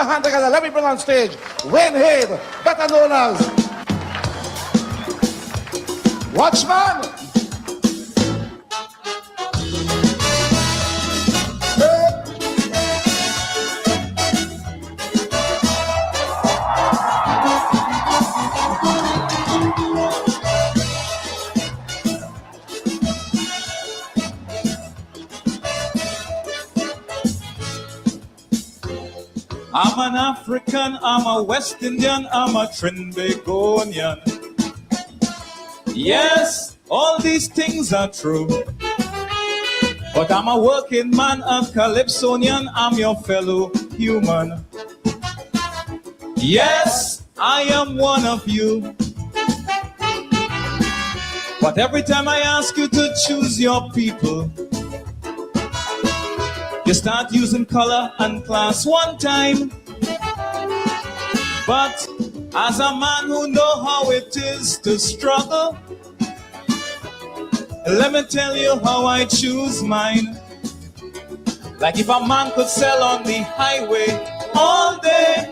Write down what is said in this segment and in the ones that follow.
your hand together. Let me bring on stage Wayne Habe, better known as Watchman. I'm an African, I'm a West Indian, I'm a Trinbagonian. Yes, all these things are true. But I'm a working man, a Calypsonian, I'm your fellow human. Yes, I am one of you. But every time I ask you to choose your people, you start using color and class one time. But as a man who knows how it is to struggle, let me tell you how I choose mine. Like if a man could sell on the highway all day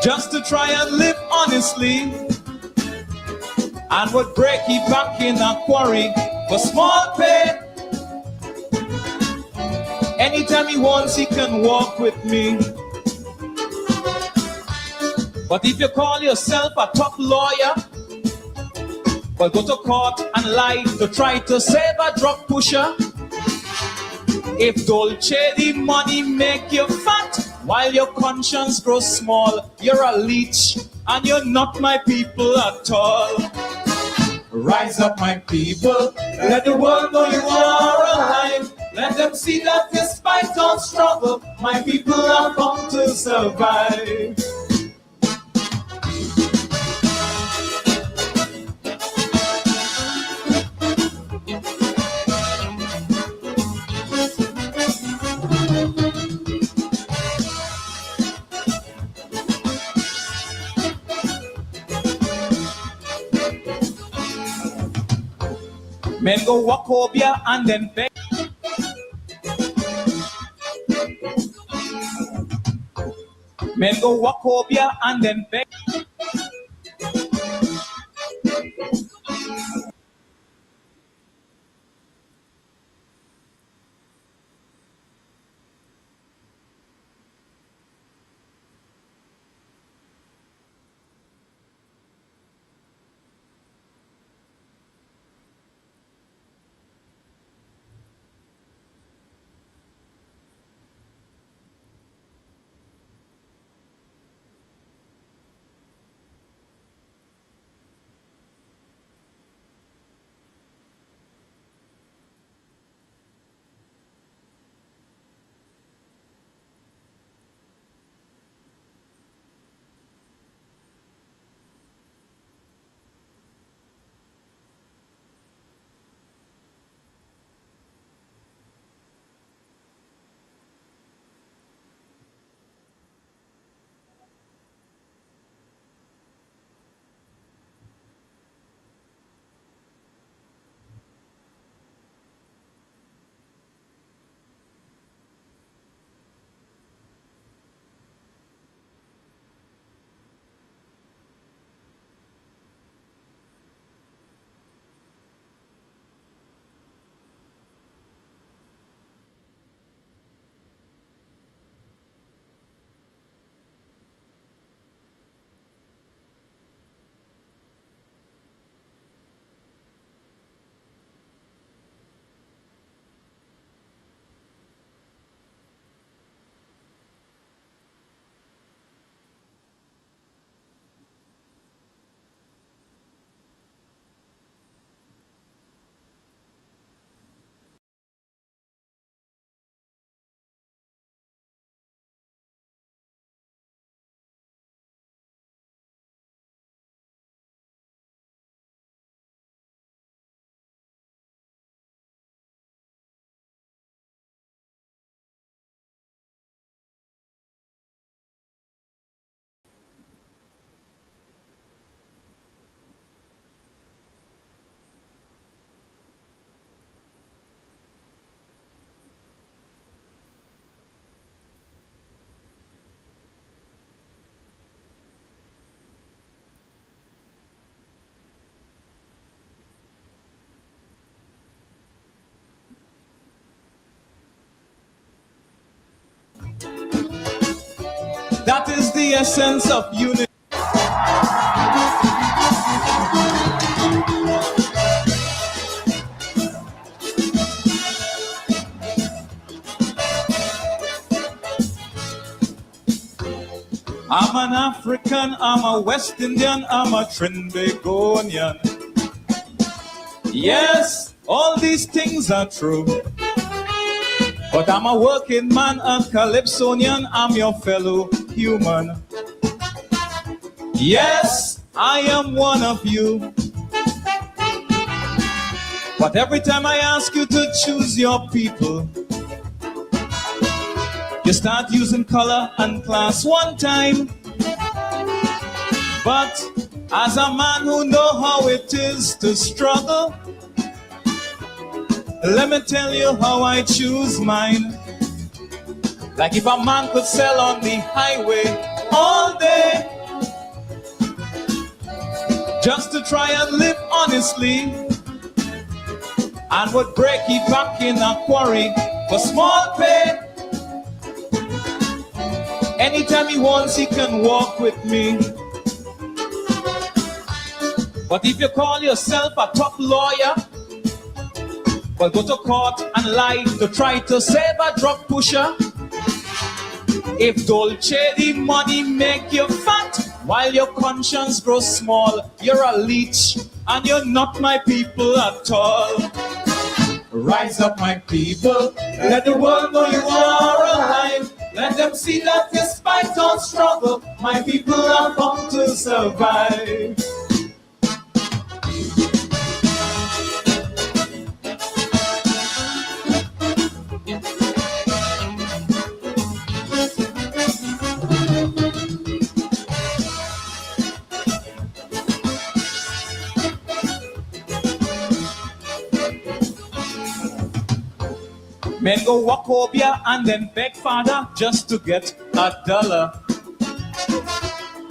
just to try and live honestly, and would break his back in a quarry for small pay. Anytime he wants, he can walk with me. But if you call yourself a top lawyer, but go to court and lie to try to save a drug pusher, if Dolce the money make you fat while your conscience grows small, you're a leech and you're not my people at all. Rise up, my people, let the world know you are alive. Let them see that despite all struggle, my people are bound to survive. Men go walk over here and then beg. Men go walk over here and then beg. the essence of unity. I'm an African, I'm a West Indian, I'm a Trinbagonian. Yes, all these things are true. But I'm a working man, a Calypsonian, I'm your fellow human. Yes, I am one of you. But every time I ask you to choose your people, you start using color and class one time. But as a man who knows how it is to struggle, let me tell you how I choose mine. Like if a man could sell on the highway all day just to try and live honestly, and would break it back in a quarry for small pay. Anytime he wants, he can walk with me. But if you call yourself a top lawyer, but go to court and lie to try to save a drug pusher, if Dolce the money make you fat while your conscience grows small, you're a leech and you're not my people at all. Rise up, my people, let the world know you are alive. Let them see that despite all struggle, my people are bound to survive. Men go walk over here and then beg father just to get $1.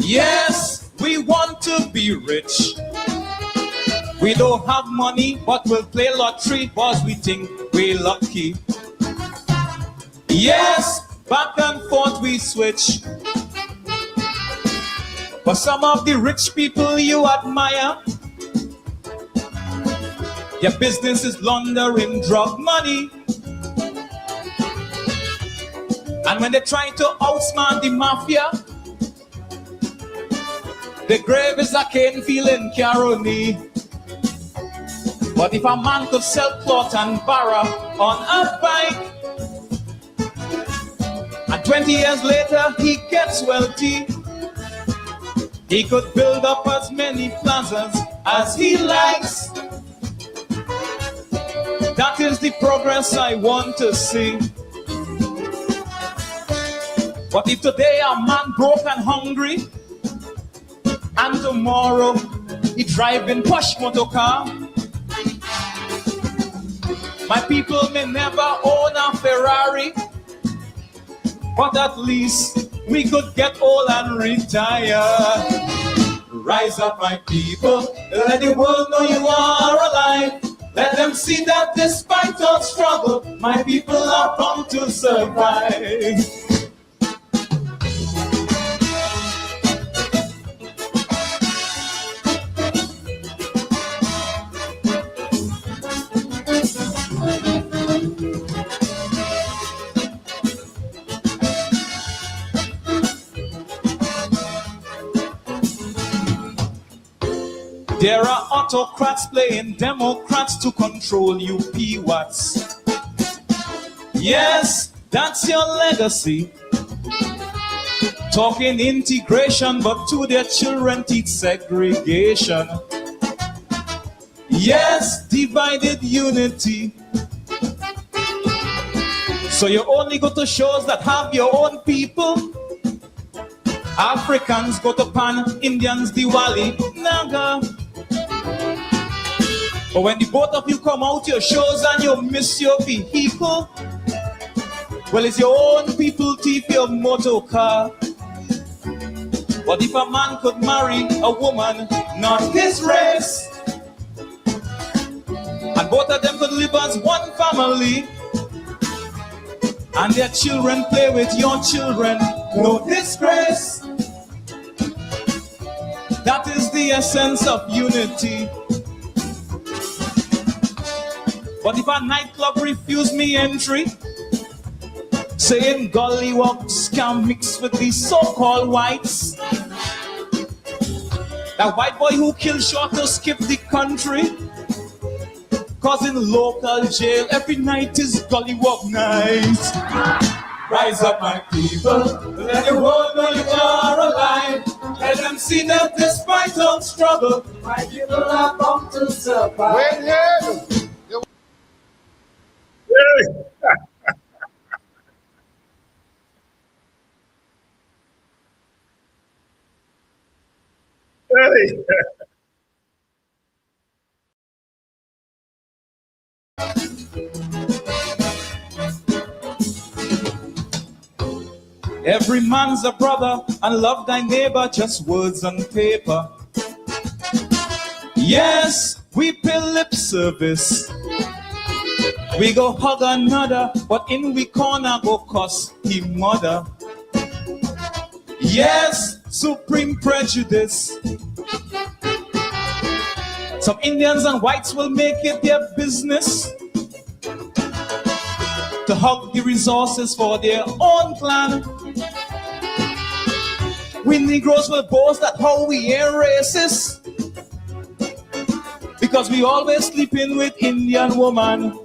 Yes, we want to be rich. We don't have money, but we'll play lottery because we think we're lucky. Yes, back and forth we switch. But some of the rich people you admire, their business is laundering drug money. And when they try to outsmart the mafia, the grave is a cane field in Caroni. But if a man could sell cloth and barra on a bike, and 20 years later he gets wealthy, he could build up as many plazas as he likes. That is the progress I want to see. But if today a man broke and hungry, and tomorrow he driving posh motor car, my people may never own a Ferrari, but at least we could get old and retire. Rise up, my people, let the world know you are alive. Let them see that despite all struggle, my people are bound to survive. There are autocrats playing Democrats to control you peewats. Yes, that's your legacy. Talking integration, but to their children teach segregation. Yes, divided unity. So you only go to shows that have your own people. Africans go to Pan, Indians Diwali, Naga. But when the both of you come out your shows and you miss your vehicle, well, it's your own people thief your motor car. But if a man could marry a woman, not his race, and both of them could live as one family, and their children play with your children, no disgrace. That is the essence of unity. But if a nightclub refuse me entry, saying gollywugs can mix with these so-called whites, that white boy who killed short to skip the country, cause in local jail every night is gollywug night. Rise up, my people, let the world know you are alive. Let them see that despite all struggle, my people are come to survive. When here, Hey. Every man's a brother, and love thy neighbor, just words on paper. Yes, we pay lip service. We go hug another, but in we corner go cuss him mother. Yes, supreme prejudice. Some Indians and whites will make it their business to hug the resources for their own clan. We Negroes will boast that how we ain't racist, because we always sleeping with Indian woman.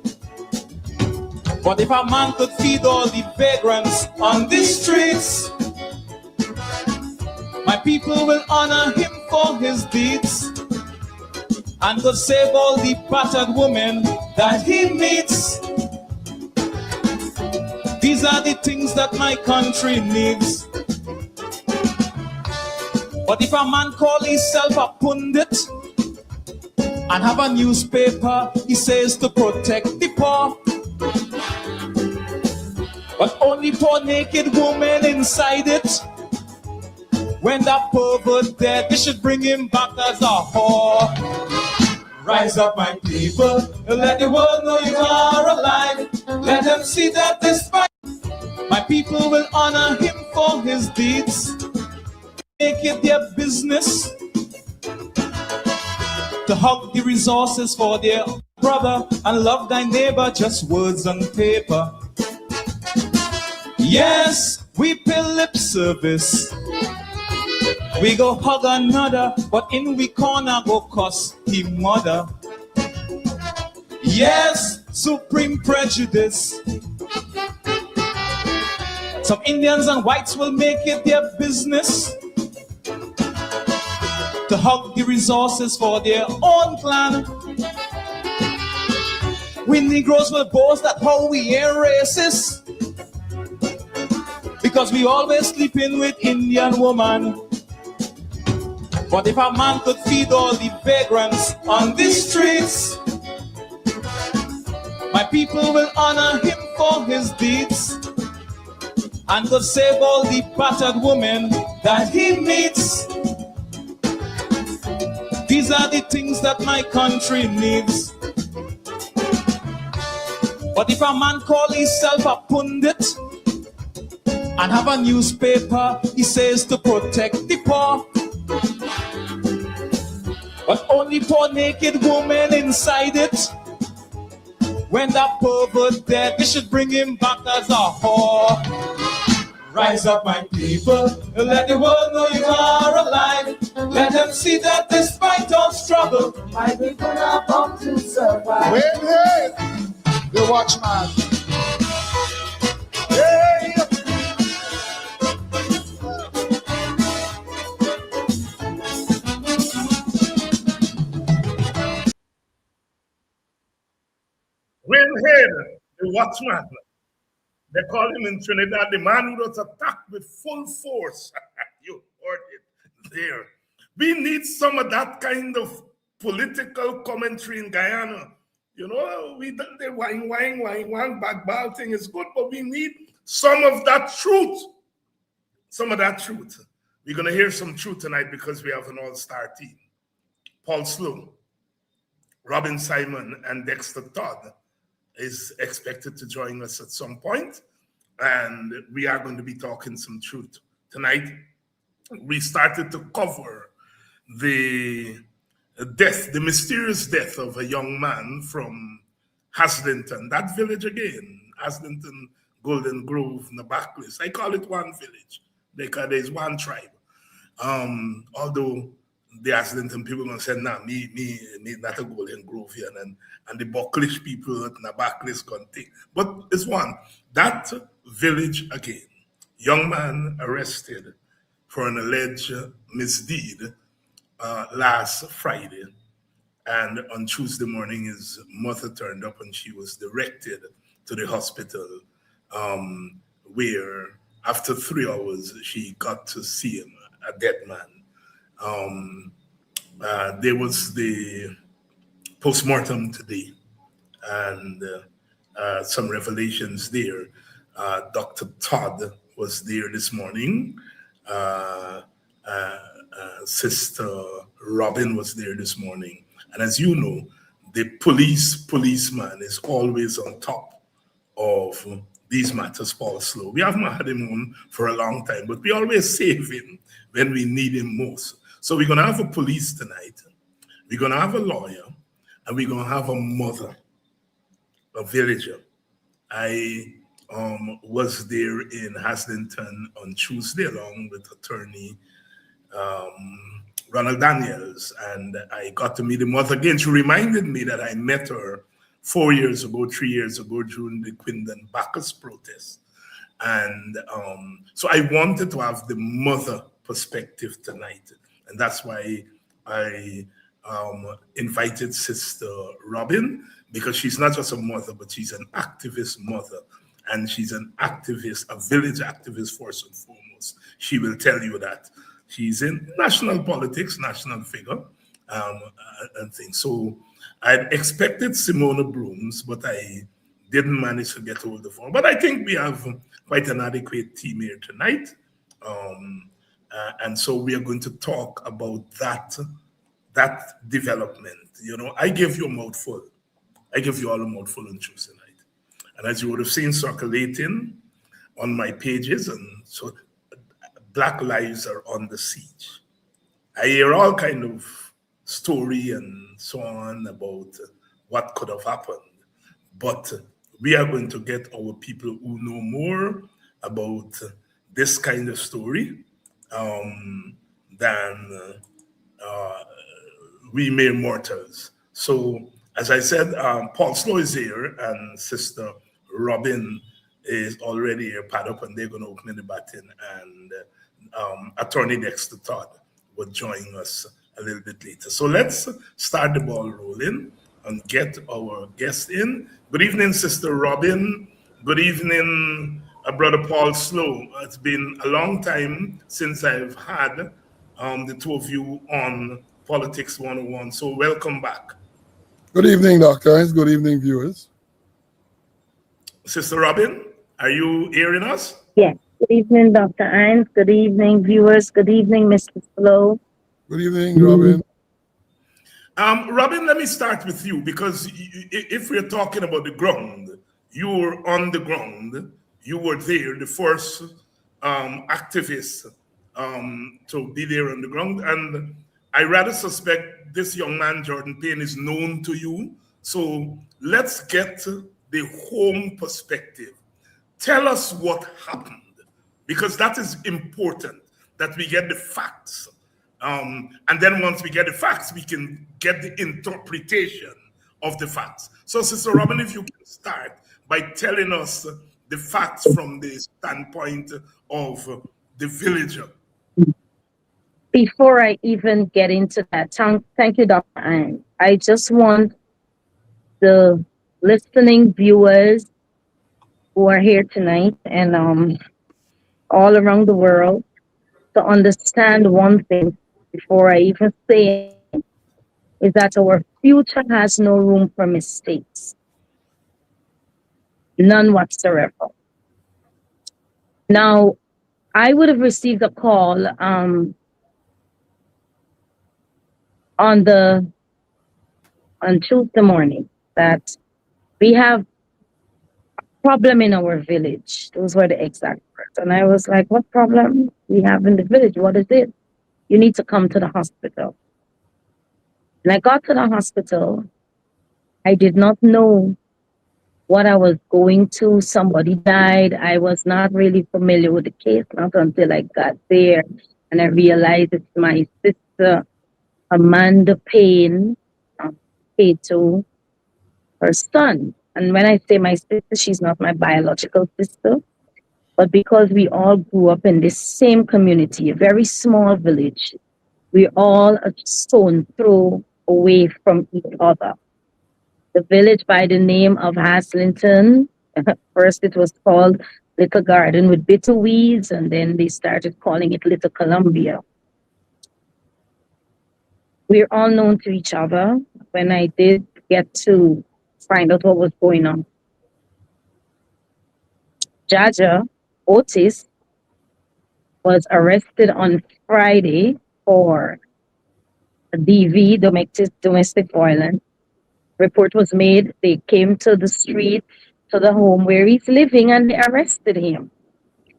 But if a man could feed all the vagrants on the streets, my people will honor him for his deeds, and could save all the battered women that he meets. These are the things that my country needs. But if a man call himself a pundit and have a newspaper, he says to protect the poor, but only poor naked women inside it. When that pervert dead, they should bring him back as a whore. Rise up, my people, let the world know you are alive. Let them see that despite my people will honor him for his deeds. Make it their business to hug the resources for their brother, and love thy neighbor, just words on paper. Yes, we pay lip service. We go hug another, but in we corner go cuss him mother. Yes, supreme prejudice. Some Indians and whites will make it their business to hug the resources for their own clan. We Negroes will boast that how we ain't racist, because we always sleeping with Indian woman. But if a man could feed all the vagrants on the streets, my people will honor him for his deeds, and could save all the battered women that he meets. These are the things that my country needs. But if a man call himself a pundit and have a newspaper, he says to protect the poor, but only poor naked women inside it. When that pervert dead, they should bring him back as a whore. Rise up, my people, let the world know you are alive. Let them see that despite all struggle, my people are come to survive. when here, the watchman. Hey, Windhead, the watchman. They call him in Trinidad the man who was attacked with full force. You heard it there. We need some of that kind of political commentary in Guyana. You know, we the wang, backball thing is good, but we need some of that truth. Some of that truth. We're going to hear some truth tonight because we have an all-star team. Paul Slowe, Robin Simon, and Dexter Todd is expected to join us at some point, and we are going to be talking some truth tonight. We started to cover the death, the mysterious death of a young man from Haslington, that village again, Haslington, Golden Grove, Nabaklis. I call it one village because there's one tribe. Although the Haslington people gonna say, nah, me not a Golden Grove here, and the Bucklish people at Nabaklis gonna take. But it's one. That village again, young man arrested for an alleged misdeed last Friday. And on Tuesday morning, his mother turned up and she was directed to the hospital, where after 3 hours, she got to see him, a dead man. There was the postmortem today and some revelations there. Dr. Todd was there this morning. Sister Robin was there this morning. And as you know, the policeman is always on top of these matters, Paul Slowe. We haven't had him on for a long time, but we always save him when we need him most. So we're going to have a police tonight. We're going to have a lawyer, and we're going to have a mother, a villager. I was there in Haslington on Tuesday along with attorney Ronald Daniels, and I got to meet the mother again. She reminded me that I met her 3 years ago during the Quindon Bacchus protest. And so I wanted to have the mother perspective tonight. And that's why I invited Sister Robin, because she's not just a mother, but she's an activist mother. And she's an activist, a village activist first and foremost. She will tell you that. She's in national politics, national figure, and things. So I expected Simona Brooms, but I didn't manage to get hold of her. But I think we have quite an adequate team here tonight. And so we are going to talk about that development. You know, I gave you a mouthful. I gave you all a mouthful on Tuesday night. And as you would have seen circulating on my pages, and so Black lives are on the siege. I hear all kind of story and so on about what could have happened. But we are going to get our people who know more about this kind of story than we mere mortals. So, as I said, Paul Slowe is here, and Sister Robin is already here, pad up, and they're going to open the baton. And Attorney Dexter Todd will join us a little bit later. So let's start the ball rolling and get our guest in. Good evening, Sister Robin. Good evening, Brother Paul Slowe. It's been a long time since I've had the two of you on Politics 101. So welcome back. Good evening, Dr. Hines. Good evening, viewers. Sister Robin, are you hearing us? Yes. Good evening, Dr. Hines. Good evening, viewers. Good evening, Mr. Slowe. Good evening, Robin. Robin, let me start with you, because if we're talking about the ground, you were on the ground. You were there, the first activist to be there on the ground. And I rather suspect this young man, Jordan Payne, is known to you. So let's get the home perspective. Tell us what happened, because that is important, that we get the facts. And then once we get the facts, we can get the interpretation of the facts. So, Sister Robin, if you can start by telling us the facts from the standpoint of the villager. Before I even get into that, thank you, Dr. Hines. I just want the listening viewers who are here tonight and all around the world to understand one thing before I even say it, is that our future has no room for mistakes. None whatsoever. Now, I would have received a call on Tuesday morning that we have a problem in our village. Those were the exact words. And I was like, what problem we have in the village? What is it? you need to come to the hospital. And I got to the hospital. I did not know what I was going to. Somebody died. I was not really familiar with the case, not until I got there. And I realized it's my sister, Amanda Payne, Kato, her son. And when I say my sister, she's not my biological sister. But because we all grew up in this same community, a very small village, we all a stone throw away from each other. The village by the name of Haslington, first it was called Little Garden with Bitter Weeds, and then they started calling it Little Columbia. We're all known to each other. When I did get to find out what was going on, Jaja Otis was arrested on Friday for DV, domestic violence. Report was made. They came to the street, to the home where he's living, and they arrested him.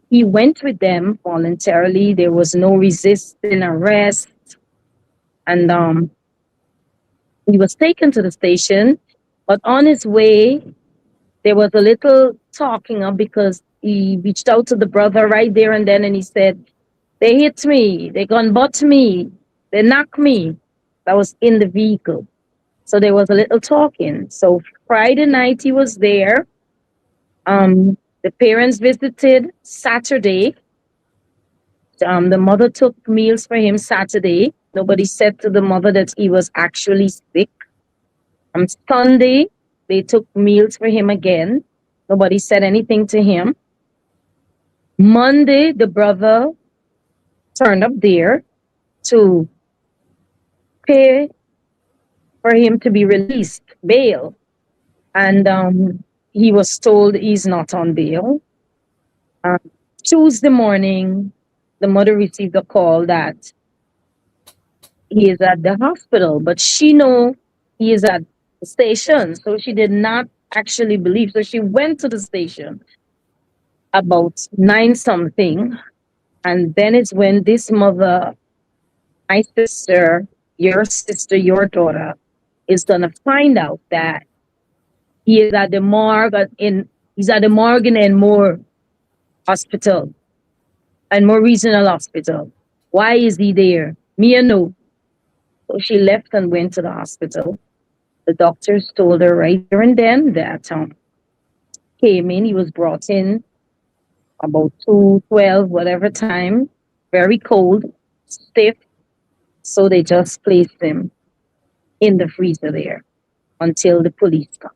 He went with them voluntarily. There was no resisting arrest. And he was taken to the station, but on his way, there was a little talking up because he reached out to the brother right there and then, and he said, they hit me, they gun butt me, they knocked me. That was in the vehicle. So there was a little talking. So Friday night he was there. The parents visited Saturday. The mother took meals for him Saturday. Nobody said to the mother that he was actually sick. On Sunday, they took meals for him again. Nobody said anything to him. Monday, the brother turned up there to pay for him to be released, bail. And he was told he's not on bail. Tuesday morning, the mother received a call that he is at the hospital, but she know he is at the station, so she did not actually believe. So she went to the station about 9 something, and then it's when this mother, my sister, your daughter, is gonna find out that he is at the morgue he's at the morgue in Enmore Hospital, Enmore Regional Hospital. Why is he there? Me and no. So she left and went to the hospital. The doctors told her right there and then that came in. He was brought in about 2:12, whatever time, very cold, stiff. So they just placed him in the freezer there until the police come.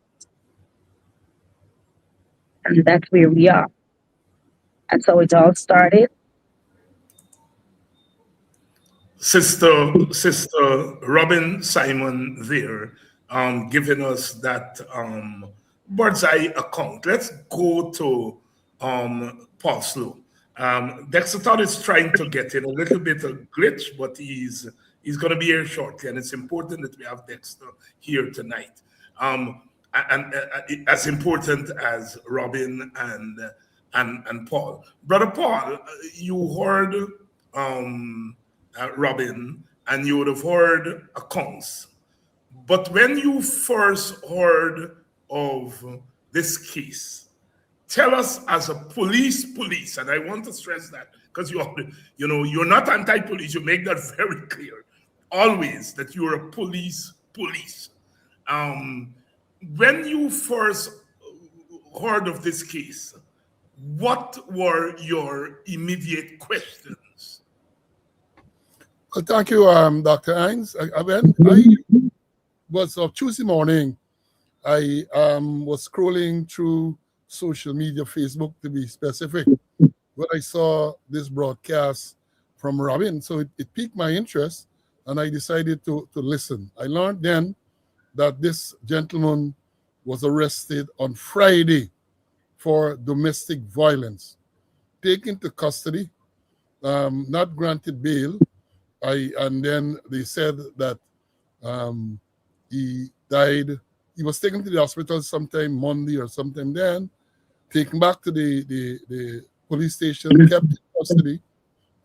And that's where we are. And so it all started. Sister Robin Simon there, giving us that bird's eye account. Let's go to Paul Slowe. Dexter Todd is trying to get in a little bit of glitch, but he's going to be here shortly, and it's important that we have Dexter here tonight. And as important as Robin and Paul. Brother Paul, you heard Robin, and you would have heard accounts. But when you first heard of this case, tell us as a police, and I want to stress that because you're not anti-police. You make that very clear, always that you're a police. When you first heard of this case, what were your immediate questions? Well, thank you, Dr. Hines. I was Tuesday morning. I was scrolling through social media, Facebook to be specific, when I saw this broadcast from Robin. So it piqued my interest, and I decided to listen. I learned then that this gentleman was arrested on Friday for domestic violence, taken to custody, not granted bail. And then they said that he died. He was taken to the hospital sometime Monday or sometime then, taken back to the police station, kept in custody,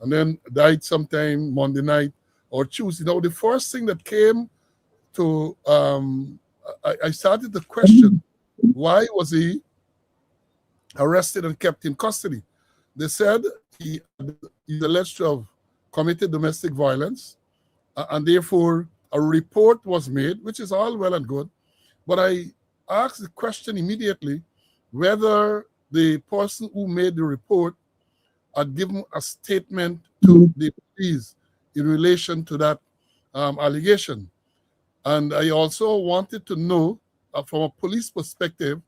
and then died sometime Monday night or Tuesday. Now, the first thing that came to, I started to question, why was he arrested and kept in custody? They said he's alleged to have committed domestic violence, and therefore a report was made, which is all well and good. But I asked the question immediately whether the person who made the report had given a statement to the police in relation to that allegation. And I also wanted to know, from a police perspective,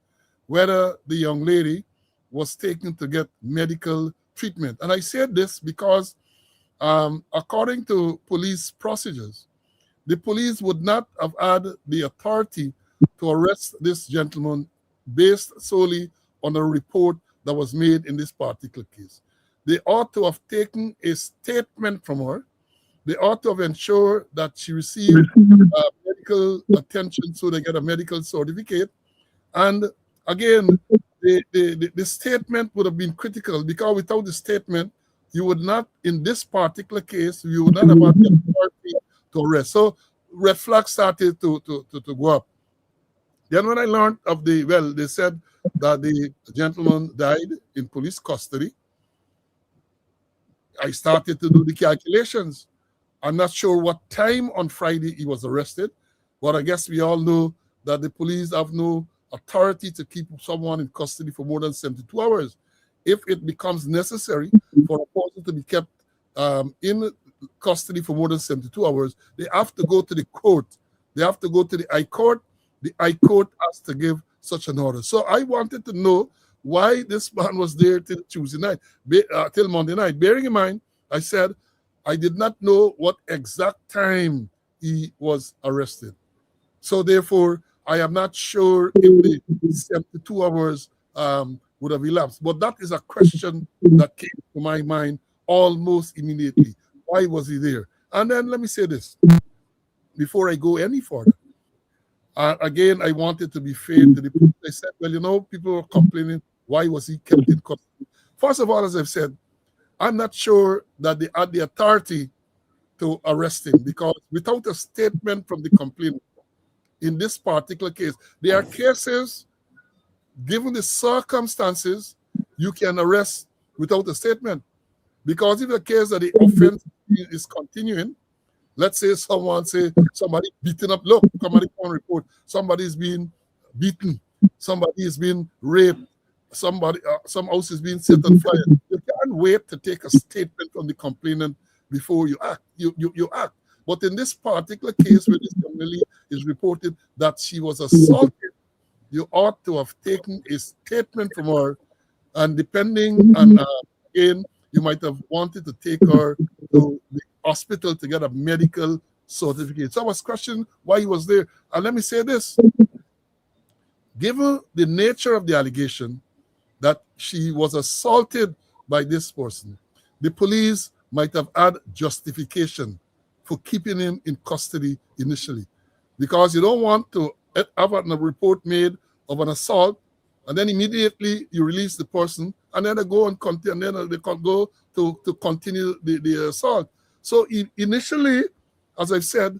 whether the young lady was taken to get medical treatment. And I said this because, according to police procedures, the police would not have had the authority to arrest this gentleman based solely on a report that was made in this particular case. They ought to have taken a statement from her. They ought to have ensured that she received medical attention so they get a medical certificate. And again, the statement would have been critical, because without the statement, you would not, in this particular case, you would not have had the authority to arrest. So red flags started to go up. Then when I learned of they said that the gentleman died in police custody, I started to do the calculations. I'm not sure what time on Friday he was arrested, but I guess we all know that the police have no authority to keep someone in custody for more than 72 hours. If it becomes necessary for a person to be kept in custody for more than 72 hours, they have to go to the court. They have to go to the High Court. The High Court has to give such an order. So I wanted to know why this man was there till Tuesday night, till Monday night. Bearing in mind, I said I did not know what exact time he was arrested. So therefore, I am not sure if the 72 hours would have elapsed. But that is a question that came to my mind almost immediately. Why was he there? And then let me say this before I go any further. Again, I wanted to be fair to the people. I said, well, you know, people were complaining, why was he kept in custody? First of all, as I've said, I'm not sure that they had the authority to arrest him, because without a statement from the complainant, in this particular case, there are cases, given the circumstances, you can arrest without a statement. Because if the case that the offense is continuing, let's say somebody beaten up, look, somebody can report, somebody's being beaten, somebody is being raped, some house is being set on fire. You can't wait to take a statement from the complainant before you act. You act. But in this particular case, where this young lady is reported that she was assaulted, you ought to have taken a statement from her, and depending on, again, you might have wanted to take her to the hospital to get a medical certificate. So I was questioning why he was there. And let me say this. Given the nature of the allegation that she was assaulted by this person, the police might have had justification for keeping him in custody initially. Because you don't want to have a report made of an assault, and then immediately you release the person, and then they go and continue, and then they can go to continue the assault. So initially, as I've said,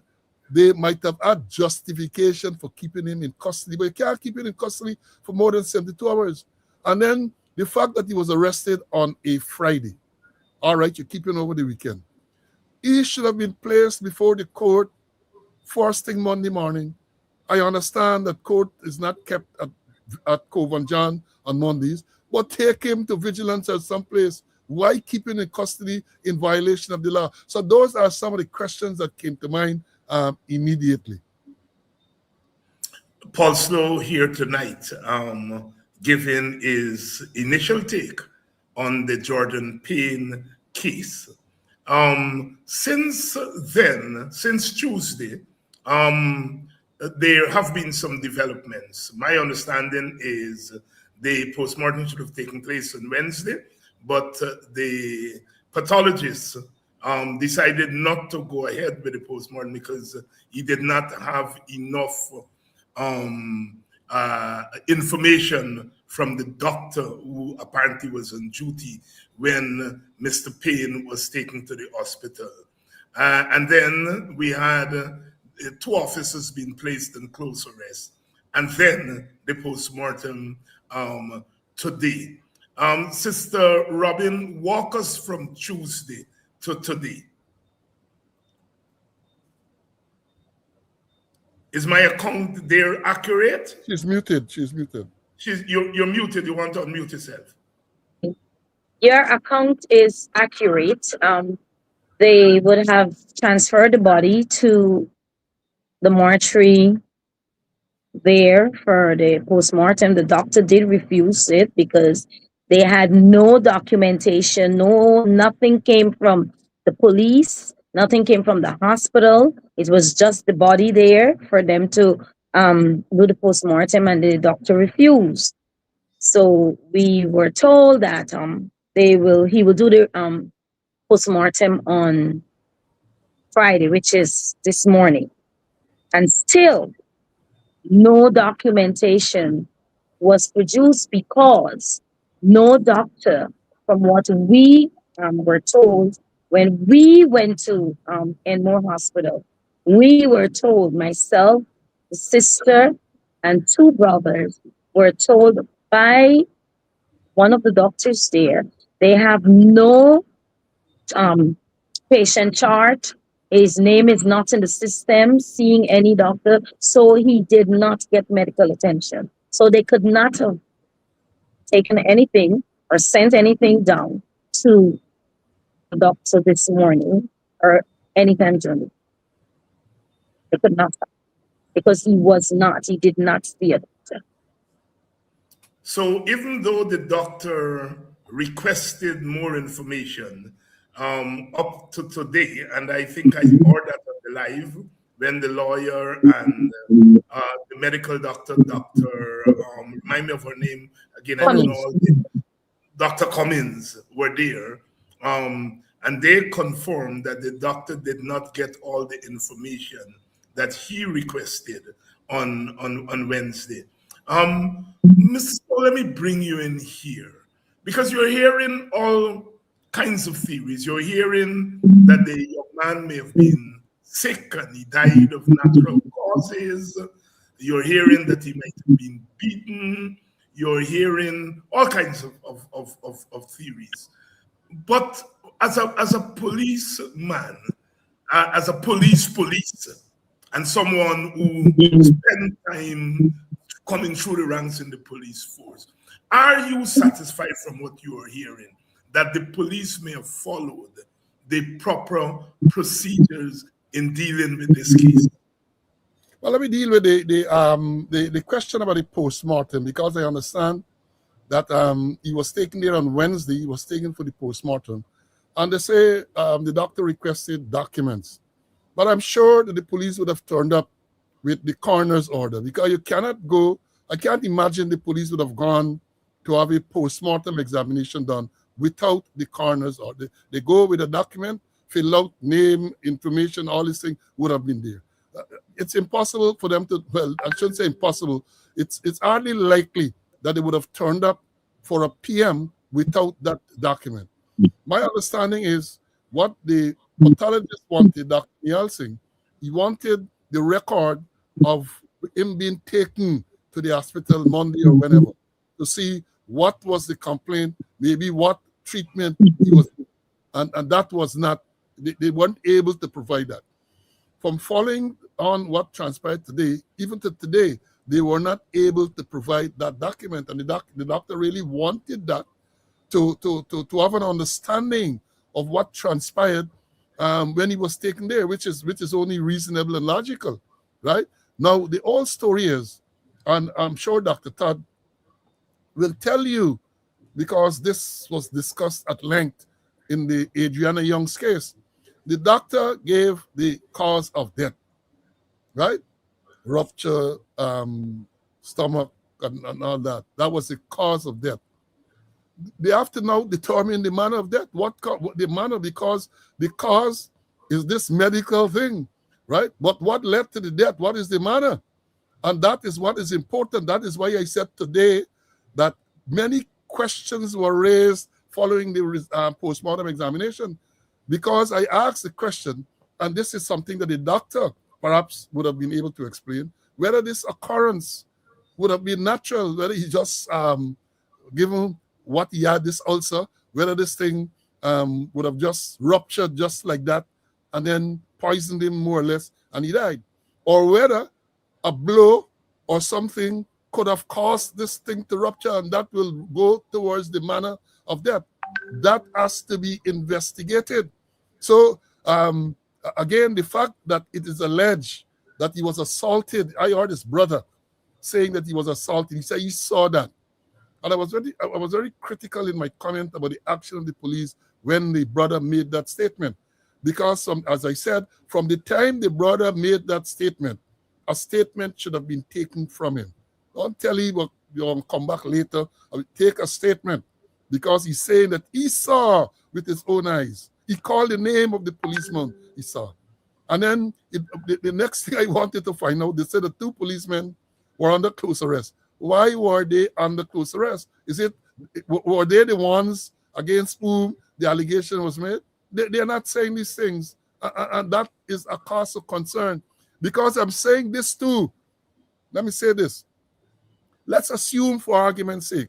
they might have had justification for keeping him in custody, but you can't keep him in custody for more than 72 hours. And then the fact that he was arrested on a Friday, all right, you keep him over the weekend. He should have been placed before the court first thing Monday morning. I understand that court is not kept at Cove and John on Mondays, but take him to vigilance at some place. Why keep him in custody in violation of the law? So those are some of the questions that came to mind immediately. Paul Slowe here tonight, giving his initial take on the Jordan Payne case. Since then, since Tuesday, there have been some developments. My understanding is the postmortem should have taken place on Wednesday, but the pathologists decided not to go ahead with the postmortem because he did not have enough information from the doctor who apparently was on duty when Mr. Payne was taken to the hospital. And then we had 2 officers being placed in close arrest. And then the postmortem today. Sister Robin, walk us from Tuesday to today. Is my account there accurate? She's muted. She's muted. You're muted. You want to unmute yourself. Your account is accurate. They would have transferred the body to the mortuary there for the postmortem. The doctor did refuse it because they had no documentation, nothing came from the police, nothing came from the hospital. It was just the body there for them to do the postmortem, and the doctor refused. So we were told that he will do the postmortem on Friday, which is this morning. And still no documentation was produced because no doctor, from what we were told when we went to Enmore Hospital, we were told, myself, the sister, and 2 brothers were told by one of the doctors there, they have no patient chart. His name is not in the system, seeing any doctor, so he did not get medical attention. So they could not have taken anything or sent anything down to the doctor this morning or anytime during. They could not have, because he did not see a doctor. So even though the doctor requested more information, up to today, and I think I heard that on the live when the lawyer and the medical doctor, remind me of her name again, I don't know, Dr. Cummins were there, and they confirmed that the doctor did not get all the information that he requested on Wednesday. Mr. Let me bring you in here, because you're hearing all kinds of theories. You're hearing that the young man may have been sick and he died of natural causes. You're hearing that he might have been beaten. You're hearing all kinds of theories. But as a policeman, as a police, and someone who spent time coming through the ranks in the police force, are you satisfied from what you are hearing that the police may have followed the proper procedures in dealing with this case? Well, let me deal with the question about the postmortem, because I understand that he was taken there on Wednesday. He was taken for the postmortem, and they say the doctor requested documents, but I'm sure that the police would have turned up with the coroner's order, because you cannot go. I can't imagine the police would have gone to have a postmortem examination done without the coroner's order. They go with a document, fill out name, information, all these things would have been there. It's impossible for them to, well, I shouldn't say impossible. It's hardly likely that they would have turned up for a PM without that document. My understanding is what the pathologist wanted, Dr. Nielsen, he wanted the record of him being taken to the hospital Monday or whenever to see what was the complaint, maybe what treatment he was, and that was not, they weren't able to provide that. From following on what transpired today, even to today, they were not able to provide that document, and the doctor really wanted that to have an understanding of what transpired when he was taken there, which is only reasonable and logical, right? Now, the whole story is, and I'm sure Dr. Todd will tell you, because this was discussed at length in the Adriana Young's case. The doctor gave the cause of death, right? Rupture, stomach, and all that. That was the cause of death. They have to now determine the manner of death. What the manner? Because the cause is this medical thing, right? But what led to the death? What is the manner? And that is what is important. That is why I said today that many questions were raised following the postmortem examination, because I asked the question, and this is something that the doctor perhaps would have been able to explain, whether this occurrence would have been natural, whether he just given what he had, this ulcer, whether this thing would have just ruptured just like that and then poisoned him more or less and he died, or whether a blow or something could have caused this thing to rupture and that will go towards the manner of death. That has to be investigated. So again, the fact that it is alleged that he was assaulted, I heard his brother saying that he was assaulted. He said he saw that. And I was very critical in my comment about the action of the police when the brother made that statement. Because, as I said, from the time the brother made that statement, a statement should have been taken from him. Don't tell him, well, you'll come back later. I will take a statement, because he's saying that he saw with his own eyes. He called the name of the policeman he saw. And then the next thing I wanted to find out, they said the 2 policemen were under close arrest. Why were they under close arrest? Were they the ones against whom the allegation was made? They are not saying these things. And that is a cause of concern. Because I'm saying this too. Let me say this. Let's assume, for argument's sake,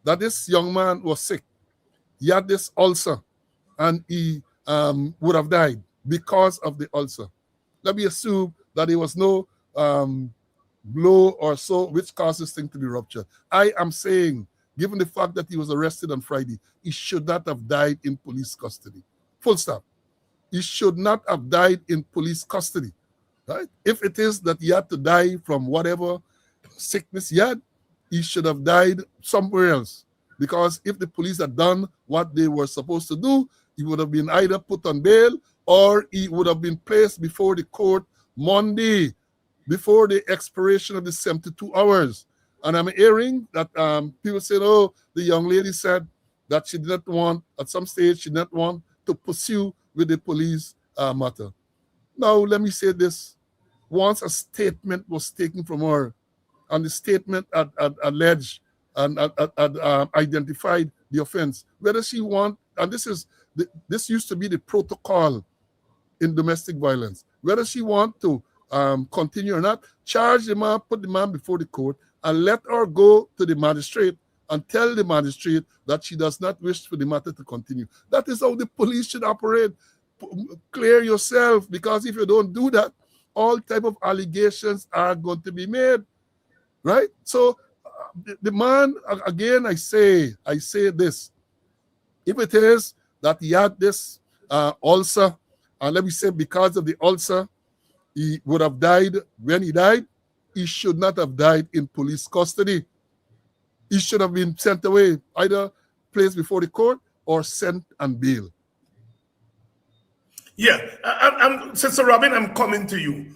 that this young man was sick. He had this ulcer, and he would have died because of the ulcer. Let me assume that there was no blow or so which caused this thing to be ruptured. I am saying, given the fact that he was arrested on Friday, he should not have died in police custody. Full stop. He should not have died in police custody. Right? If it is that he had to die from whatever sickness he had, he should have died somewhere else. Because if the police had done what they were supposed to do, he would have been either put on bail or he would have been placed before the court Monday, before the expiration of the 72 hours. And I'm hearing that people say, oh, the young lady said that she did not want, at some stage, she did not want to pursue with the police matter. Now, let me say this. Once a statement was taken from her, and the statement had alleged and identified the offense, whether she want, and this used to be the protocol in domestic violence, whether she want to continue or not, charge the man, put the man before the court, and let her go to the magistrate and tell the magistrate that she does not wish for the matter to continue. That is how the police should operate. Clear yourself, because if you don't do that, all type of allegations are going to be made, right? So the man, again, I say this. If it is that he had this ulcer, and let me say because of the ulcer, he would have died when he died, he should not have died in police custody. He should have been sent away, either placed before the court or sent on bail. Yeah, Sister Robin, I'm coming to you.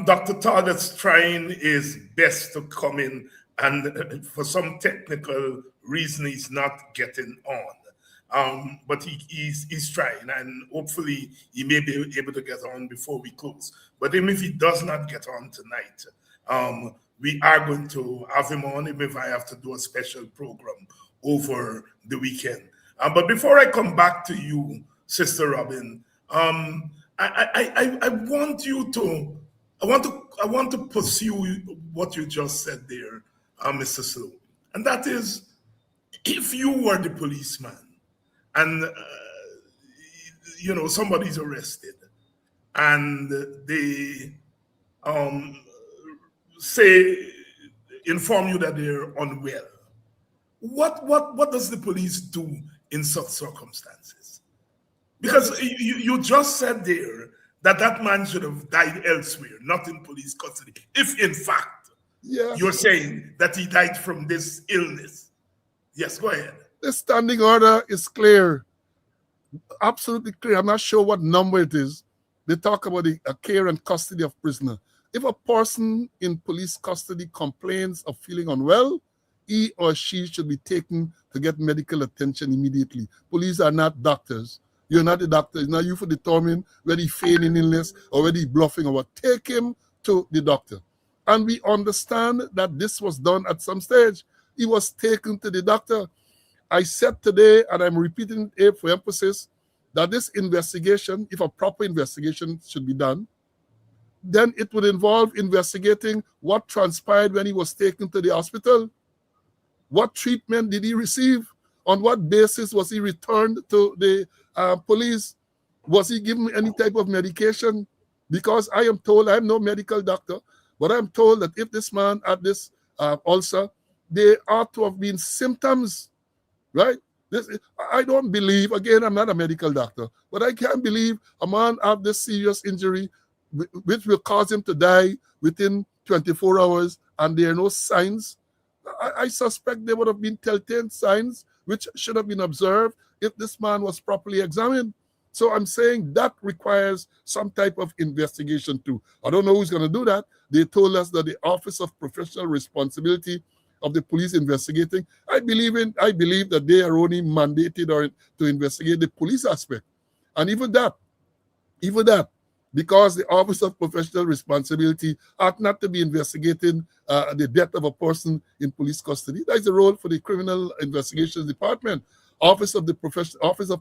Dr. Todd is trying his best to come in, and for some technical reason, he's not getting on. But he's trying, and hopefully he may be able to get on before we close. But even if he does not get on tonight, we are going to have him on, even if I have to do a special program over the weekend. But before I come back to you, Sister Robin, I want to pursue what you just said there, Mr. Slowe, and that is, if you were the policeman and somebody's arrested and they inform you that they're unwell, what does the police do in such circumstances? Because you just said there that man should have died elsewhere, not in police custody, if in fact you're saying that he died from this illness. Yes, go ahead. The standing order is clear, absolutely clear. I'm not sure what number it is. They talk about the care and custody of prisoner. If a person in police custody complains of feeling unwell, he or she should be taken to get medical attention immediately. Police are not doctors. You're not a doctor. It's not you for determine whether he's feigning illness or whether he's bluffing or what. Take him to the doctor. And we understand that this was done at some stage. he was taken to the doctor. I said today, and I'm repeating it for emphasis, that this investigation, if a proper investigation should be done, then it would involve investigating what transpired when he was taken to the hospital. What treatment did he receive? On what basis was he returned to the police? Was he given any type of medication? Because I am told, I'm no medical doctor, but I'm told that if this man had this ulcer, there ought to have been symptoms, right? I don't believe, again, I'm not a medical doctor, but I can't believe a man have this serious injury which will cause him to die within 24 hours and there are no signs. I suspect there would have been telltale signs which should have been observed if this man was properly examined. So I'm saying that requires some type of investigation too. I don't know who's going to do that. They told us that the Office of Professional Responsibility of the police investigating. I believe that they are only mandated to investigate the police aspect. And even that, because the Office of Professional Responsibility ought not to be investigating the death of a person in police custody. That is the role for the Criminal Investigations Department. Office of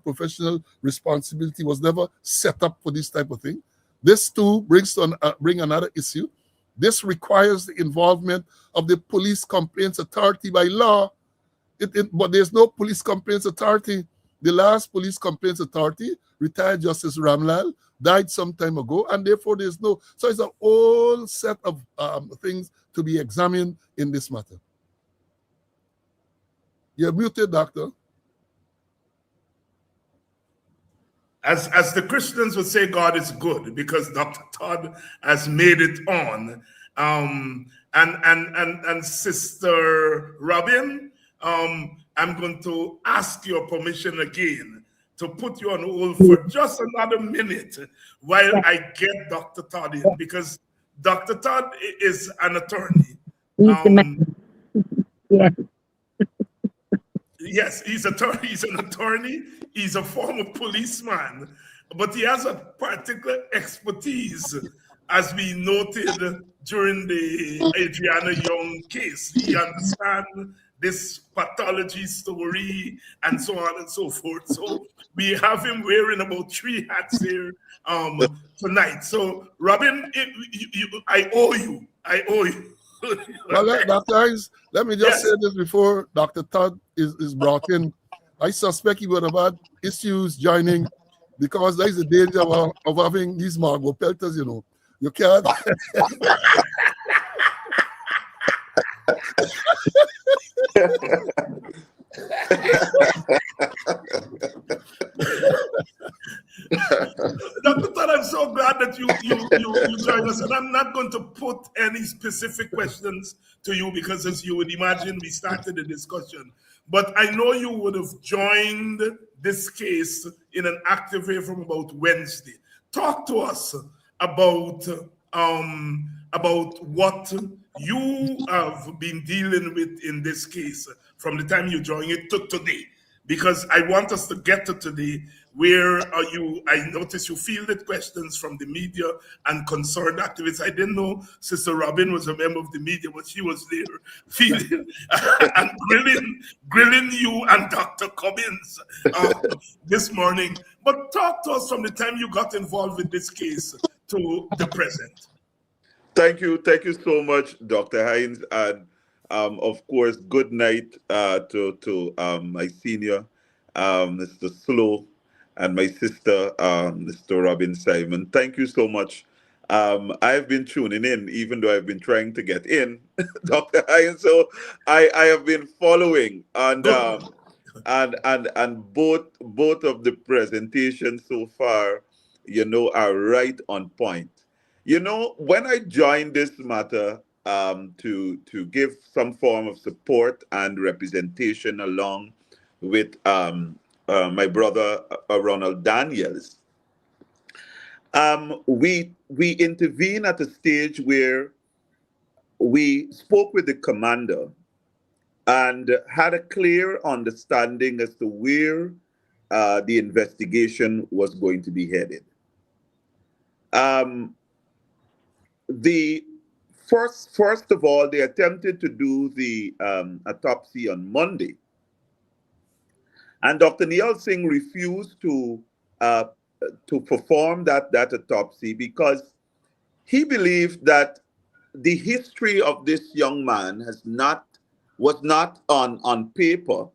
Professional Responsibility was never set up for this type of thing. This too bring another issue. This requires the involvement of the Police Complaints Authority by law. But there's no Police Complaints Authority. The last Police Complaints Authority, retired Justice Ramlal, died some time ago, and therefore there's no. So it's a whole set of things to be examined in this matter. You're muted, Doctor. As the Christians would say, God is good because Dr. Todd has made it on. And Sister Robin, I'm going to ask your permission again to put you on hold for just another minute while I get Dr. Todd in, because Dr. Todd is an attorney. Yes, he's an attorney. He's a former policeman, but he has a particular expertise, as we noted during the Adriana Young case. He understands this pathology story and so on and so forth. So we have him wearing about 3 hats here tonight. So Robin, I owe you. Well, Dr. Hines, let me just say this before Dr. Todd is brought in. I suspect he would have had issues joining because there is a danger of having these Margot Pelters, you know. You can't. Dr. Todd, I'm so glad that you joined us, and I'm not going to put any specific questions to you because, as you would imagine, we started the discussion. But I know you would have joined this case in an active way from about Wednesday. Talk to us about what you have been dealing with in this case from the time you joined it to today, because I want us to get to today. Where are you? I noticed you fielded questions from the media and concerned activists. I didn't know Sister Robin was a member of the media, but she was there fielding and grilling you and Dr. Cummins this morning. But talk to us from the time you got involved with this case to the present. Thank you so much, Dr. Hines, and of course, good night to my senior, Mr. Slowe, and my sister, Mr. Robin Simon. Thank you so much. I've been tuning in, even though I've been trying to get in, Dr. Hines. So I have been following, and both of the presentations so far, are right on point. When I joined this matter to give some form of support and representation along with my brother Ronald Daniels, we intervened at a stage where we spoke with the commander and had a clear understanding as to where the investigation was going to be headed. The First of all, they attempted to do the autopsy on Monday, and Dr. Neil Singh refused to perform that autopsy because he believed that the history of this young man was not on paper,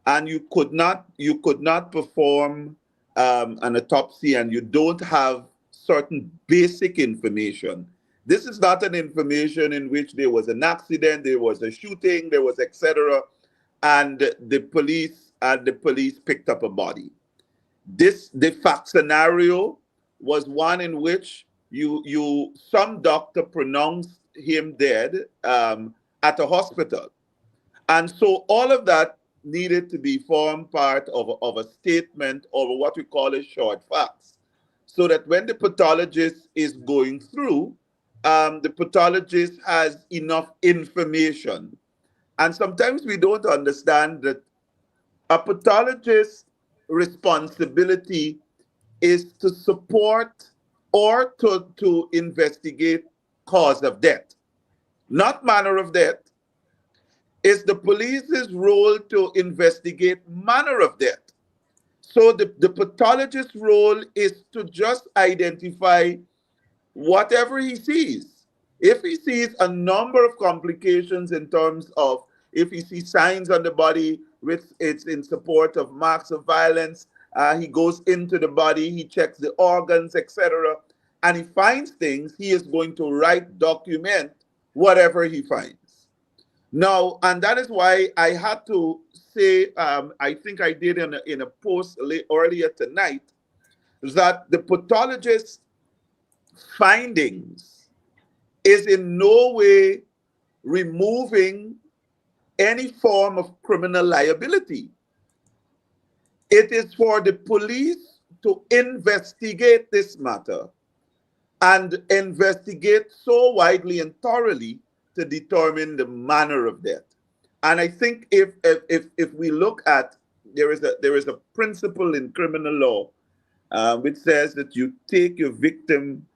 and you could not perform an autopsy and you don't have certain basic information. This is not an information in which there was an accident, there was a shooting, there was etc., and the police picked up a body. The fact scenario was one in which some doctor pronounced him dead at a hospital, and so all of that needed to be formed part of a statement or what we call a short facts, so that when the pathologist is going through, the pathologist has enough information. And sometimes we don't understand that a pathologist's responsibility is to support or to investigate cause of death, not manner of death. It's the police's role to investigate manner of death. So the pathologist's role is to just identify whatever he sees. If he sees a number of complications in terms of if he sees signs on the body which it's in support of marks of violence, he goes into the body, he checks the organs, etc., and he finds things, he is going to document whatever he finds. Now, and that is why I had to say, I think I did in a post earlier tonight, that the pathologist's findings is in no way removing any form of criminal liability. It is for the police to investigate this matter and investigate so widely and thoroughly to determine the manner of death. And I think if we look at, there is a principle in criminal law which says that you take your victim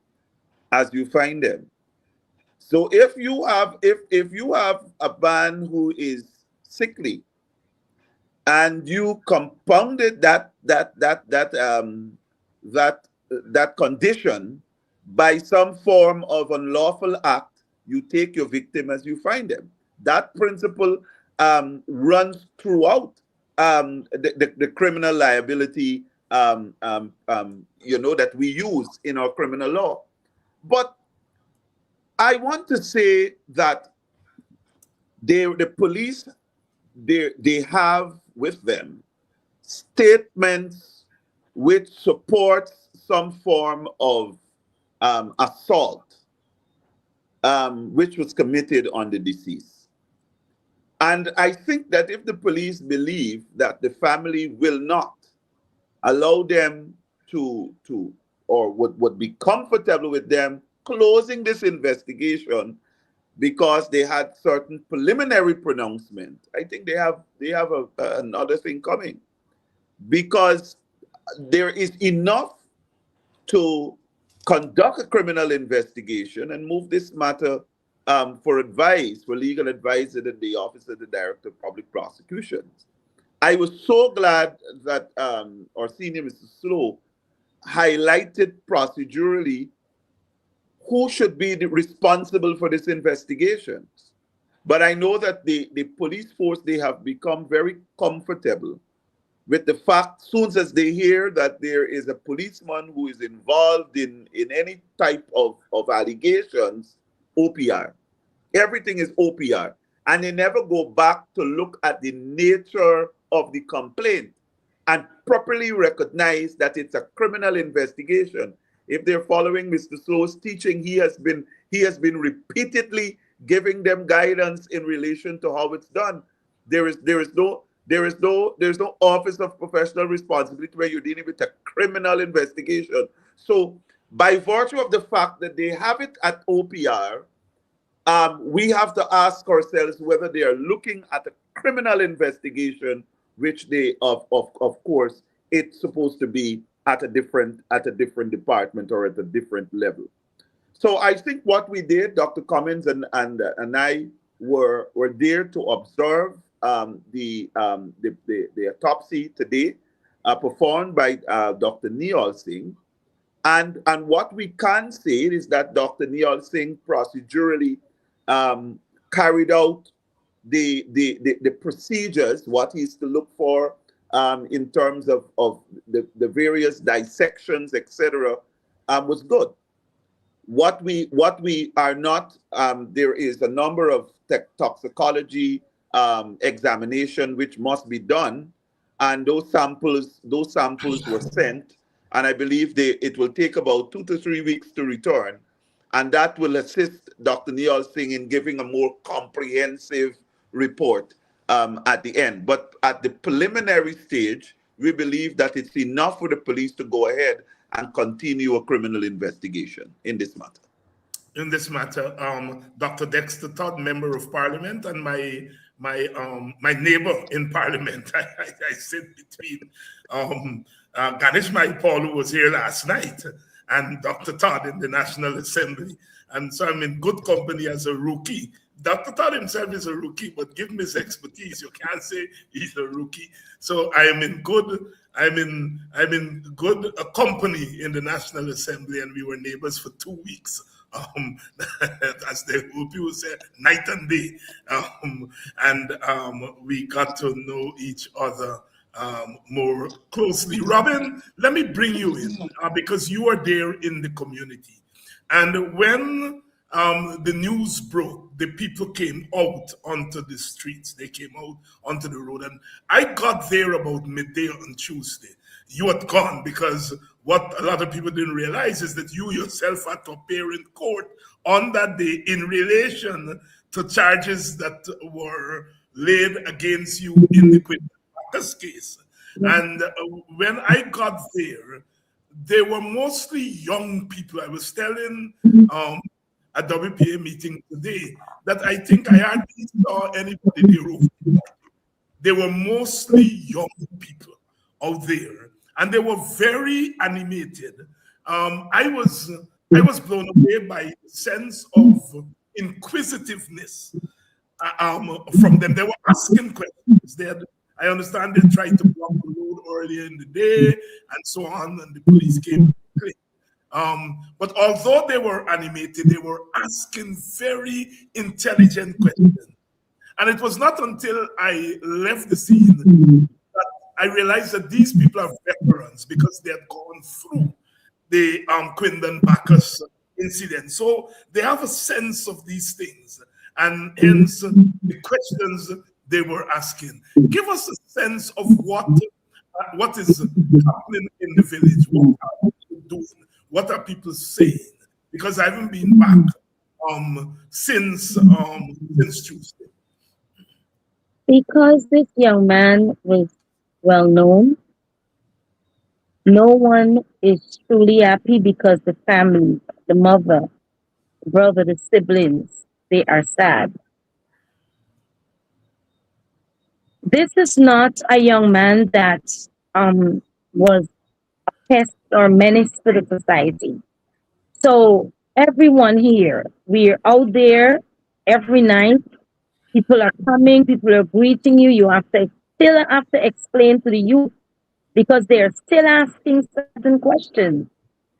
as you find them. So if you have a man who is sickly and you compounded that condition by some form of unlawful act, you take your victim as you find them. That principle runs throughout the criminal liability that we use in our criminal law. But I want to say that the police, they have with them statements which support some form of assault which was committed on the deceased. And I think that if the police believe that the family will not allow them to or would be comfortable with them closing this investigation because they had certain preliminary pronouncement, I think they have another thing coming, because there is enough to conduct a criminal investigation and move this matter for legal advice to the Office of the Director of Public Prosecutions. I was so glad that our senior Mr. Slowe highlighted procedurally who should be responsible for this investigation. But I know that the police force, they have become very comfortable with the fact, soon as they hear that there is a policeman who is involved in any type of allegations, OPR. Everything is OPR. And they never go back to look at the nature of the complaint and properly recognize that it's a criminal investigation. If they're following Mr. Slowe's teaching, he has been repeatedly giving them guidance in relation to how it's done. There is no Office of Professional Responsibility where you're dealing with a criminal investigation. So by virtue of the fact that they have it at OPR, we have to ask ourselves whether they are looking at a criminal investigation, which they of course it's supposed to be at a different department or at a different level. So I think what we did, Dr. Cummins and I were there to observe the autopsy today, performed by Dr. Neol Singh. And what we can say is that Dr. Neol Singh procedurally carried out the procedures, what he's to look for in terms of the various dissections, etc., was good. What we are not, there is a number of toxicology examination which must be done, and those samples were sent, and I believe it will take about 2 to 3 weeks to return, and that will assist Dr. Neol Singh in giving a more comprehensive report at the end. But at the preliminary stage, we believe that it's enough for the police to go ahead and continue a criminal investigation in this matter. In this matter, Dr. Dexter Todd, Member of Parliament, and my neighbor in Parliament. I sit between Ganesh Paul, who was here last night, and Dr. Todd in the National Assembly. And so I'm in good company as a rookie. Dr. Todd himself is a rookie, but given his expertise, you can't say he's a rookie. So I am in good company in the National Assembly, and we were neighbors for 2 weeks. As the people say, night and day. We got to know each other more closely. Robin, let me bring you in because you are there in the community. And when the news broke, the people came out onto the streets. They came out onto the road. And I got there about midday on Tuesday. You had gone because what a lot of people didn't realize is that you yourself had to appear in court on that day in relation to charges that were laid against you in the Quinton Bacchus case. And when I got there, they were mostly young people. I was telling a WPA meeting today that I think I hardly saw anybody there. They were mostly young people out there, and they were very animated. I was blown away by the sense of inquisitiveness from them. They were asking questions. I understand they tried to block the road earlier in the day and so on, and the police came quickly. But although they were animated, they were asking very intelligent questions. And it was not until I left the scene that I realized that these people are veterans because they had gone through the Quinton Bacchus incident. So they have a sense of these things, and hence the questions they were asking. Give us a sense of what is happening in the village. What are people doing? What are people saying? Because I haven't been back since Tuesday. Because this young man was well known, no one is truly happy because the family, the mother, the brother, the siblings, they are sad. This is not a young man that was a pest or menace to the society. So everyone here, we're out there every night. People are coming, people are greeting you. You still have to explain to the youth because they're still asking certain questions.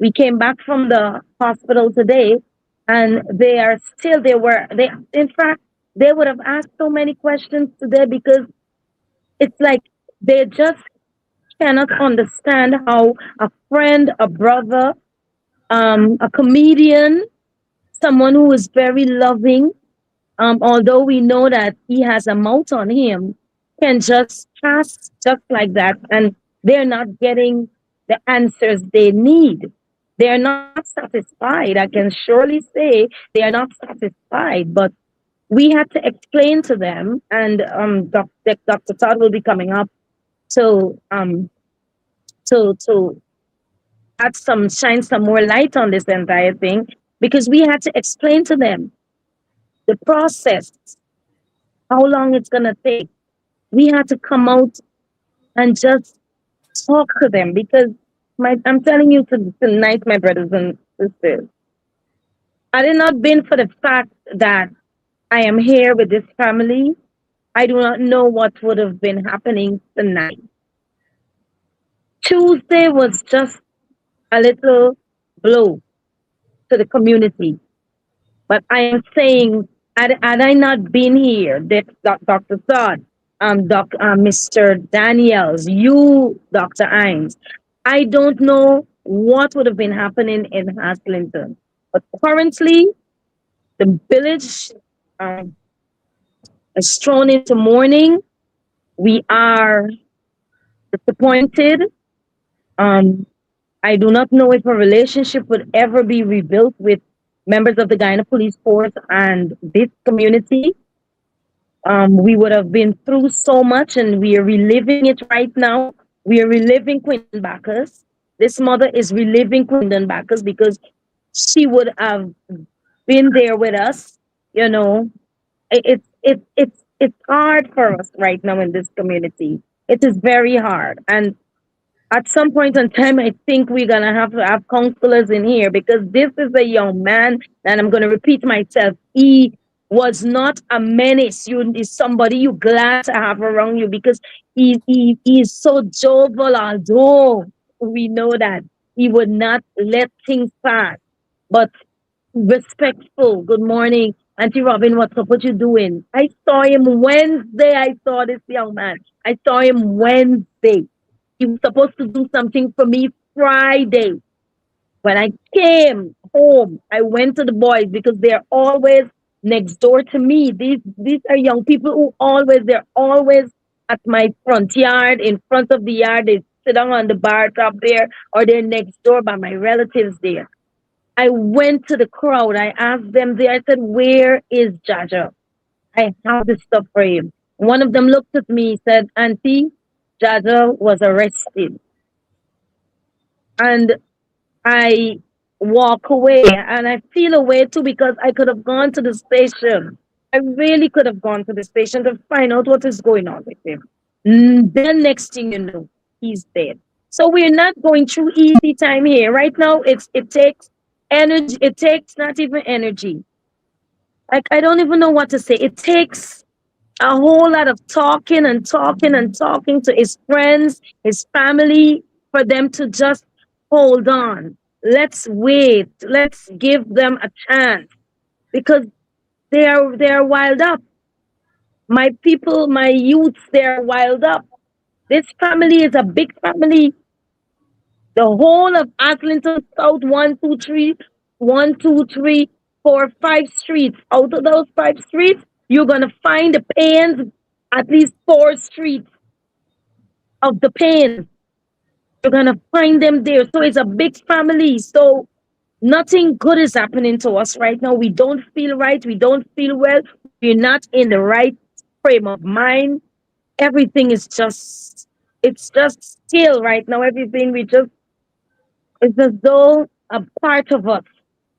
We came back from the hospital today, and in fact, they would have asked so many questions today because it's like they just cannot understand how a friend, a brother, a comedian, someone who is very loving, although we know that he has a mouth on him, can just pass just like that, and they're not getting the answers they need. They're not satisfied. I can surely say they are not satisfied, but we had to explain to them, and Dr. Todd will be coming up to shine some more light on this entire thing, because we had to explain to them the process, how long it's gonna take. We had to come out and just talk to them because I'm telling you tonight, my brothers and sisters, Had it not been for the fact that I am here with this family, I do not know what would have been happening tonight. Tuesday was just a little blow to the community. But I am saying, had I not been here, that Dr. Todd, Mr. Daniels, you, Dr. Hines, I don't know what would have been happening in Haslington. But currently, the village is thrown into mourning. We are disappointed. I do not know if a relationship would ever be rebuilt with members of the Guyana Police Force and this community. We would have been through so much and we are reliving it right now. We are reliving Quinton Bacchus. This mother is reliving Quinton Bacchus because she would have been there with us. You know, it's hard for us right now in this community. It is very hard. And at some point in time, I think we're going to have counselors in here because this is a young man, and I'm going to repeat myself. He was not a menace. You is somebody you glad to have around you because he is so jovial, although we know that he would not let things pass. But respectful. Good morning, Auntie Robin. What's up? What you doing? I saw him Wednesday. I saw this young man. I saw him Wednesday. He was supposed to do something for me Friday. When I came home, I went to the boys because they're always next door to me. These are young people who they're always at my front yard, in front of the yard. They sit down on the bar top there, or they're next door by my relatives there. I went to the crowd. I asked them there. I said, "Where is Jaja? I have this stuff for him." One of them looked at me, said, "Auntie, Jaja was arrested." And I walk away and I feel away too because I could have gone to the station. I really could have gone to the station to find out what is going on with him. Then next thing you know, he's dead. So we're not going through easy time here. Right now, it takes energy. It takes not even energy. Like I don't even know what to say. It takes a whole lot of talking and talking and talking to his friends, his family, for them to just hold on. Let's wait. Let's give them a chance because they're wild up. My people, my youths, they're wild up. This family is a big family. The whole of Haslington South, 5 streets. Out of those 5 streets, you're going to find the pains, at least 4 streets of the pains. You're going to find them there. So it's a big family. So nothing good is happening to us right now. We don't feel right. We don't feel well. We're not in the right frame of mind. Everything is just, it's just still right now. Everything it's as though a part of us,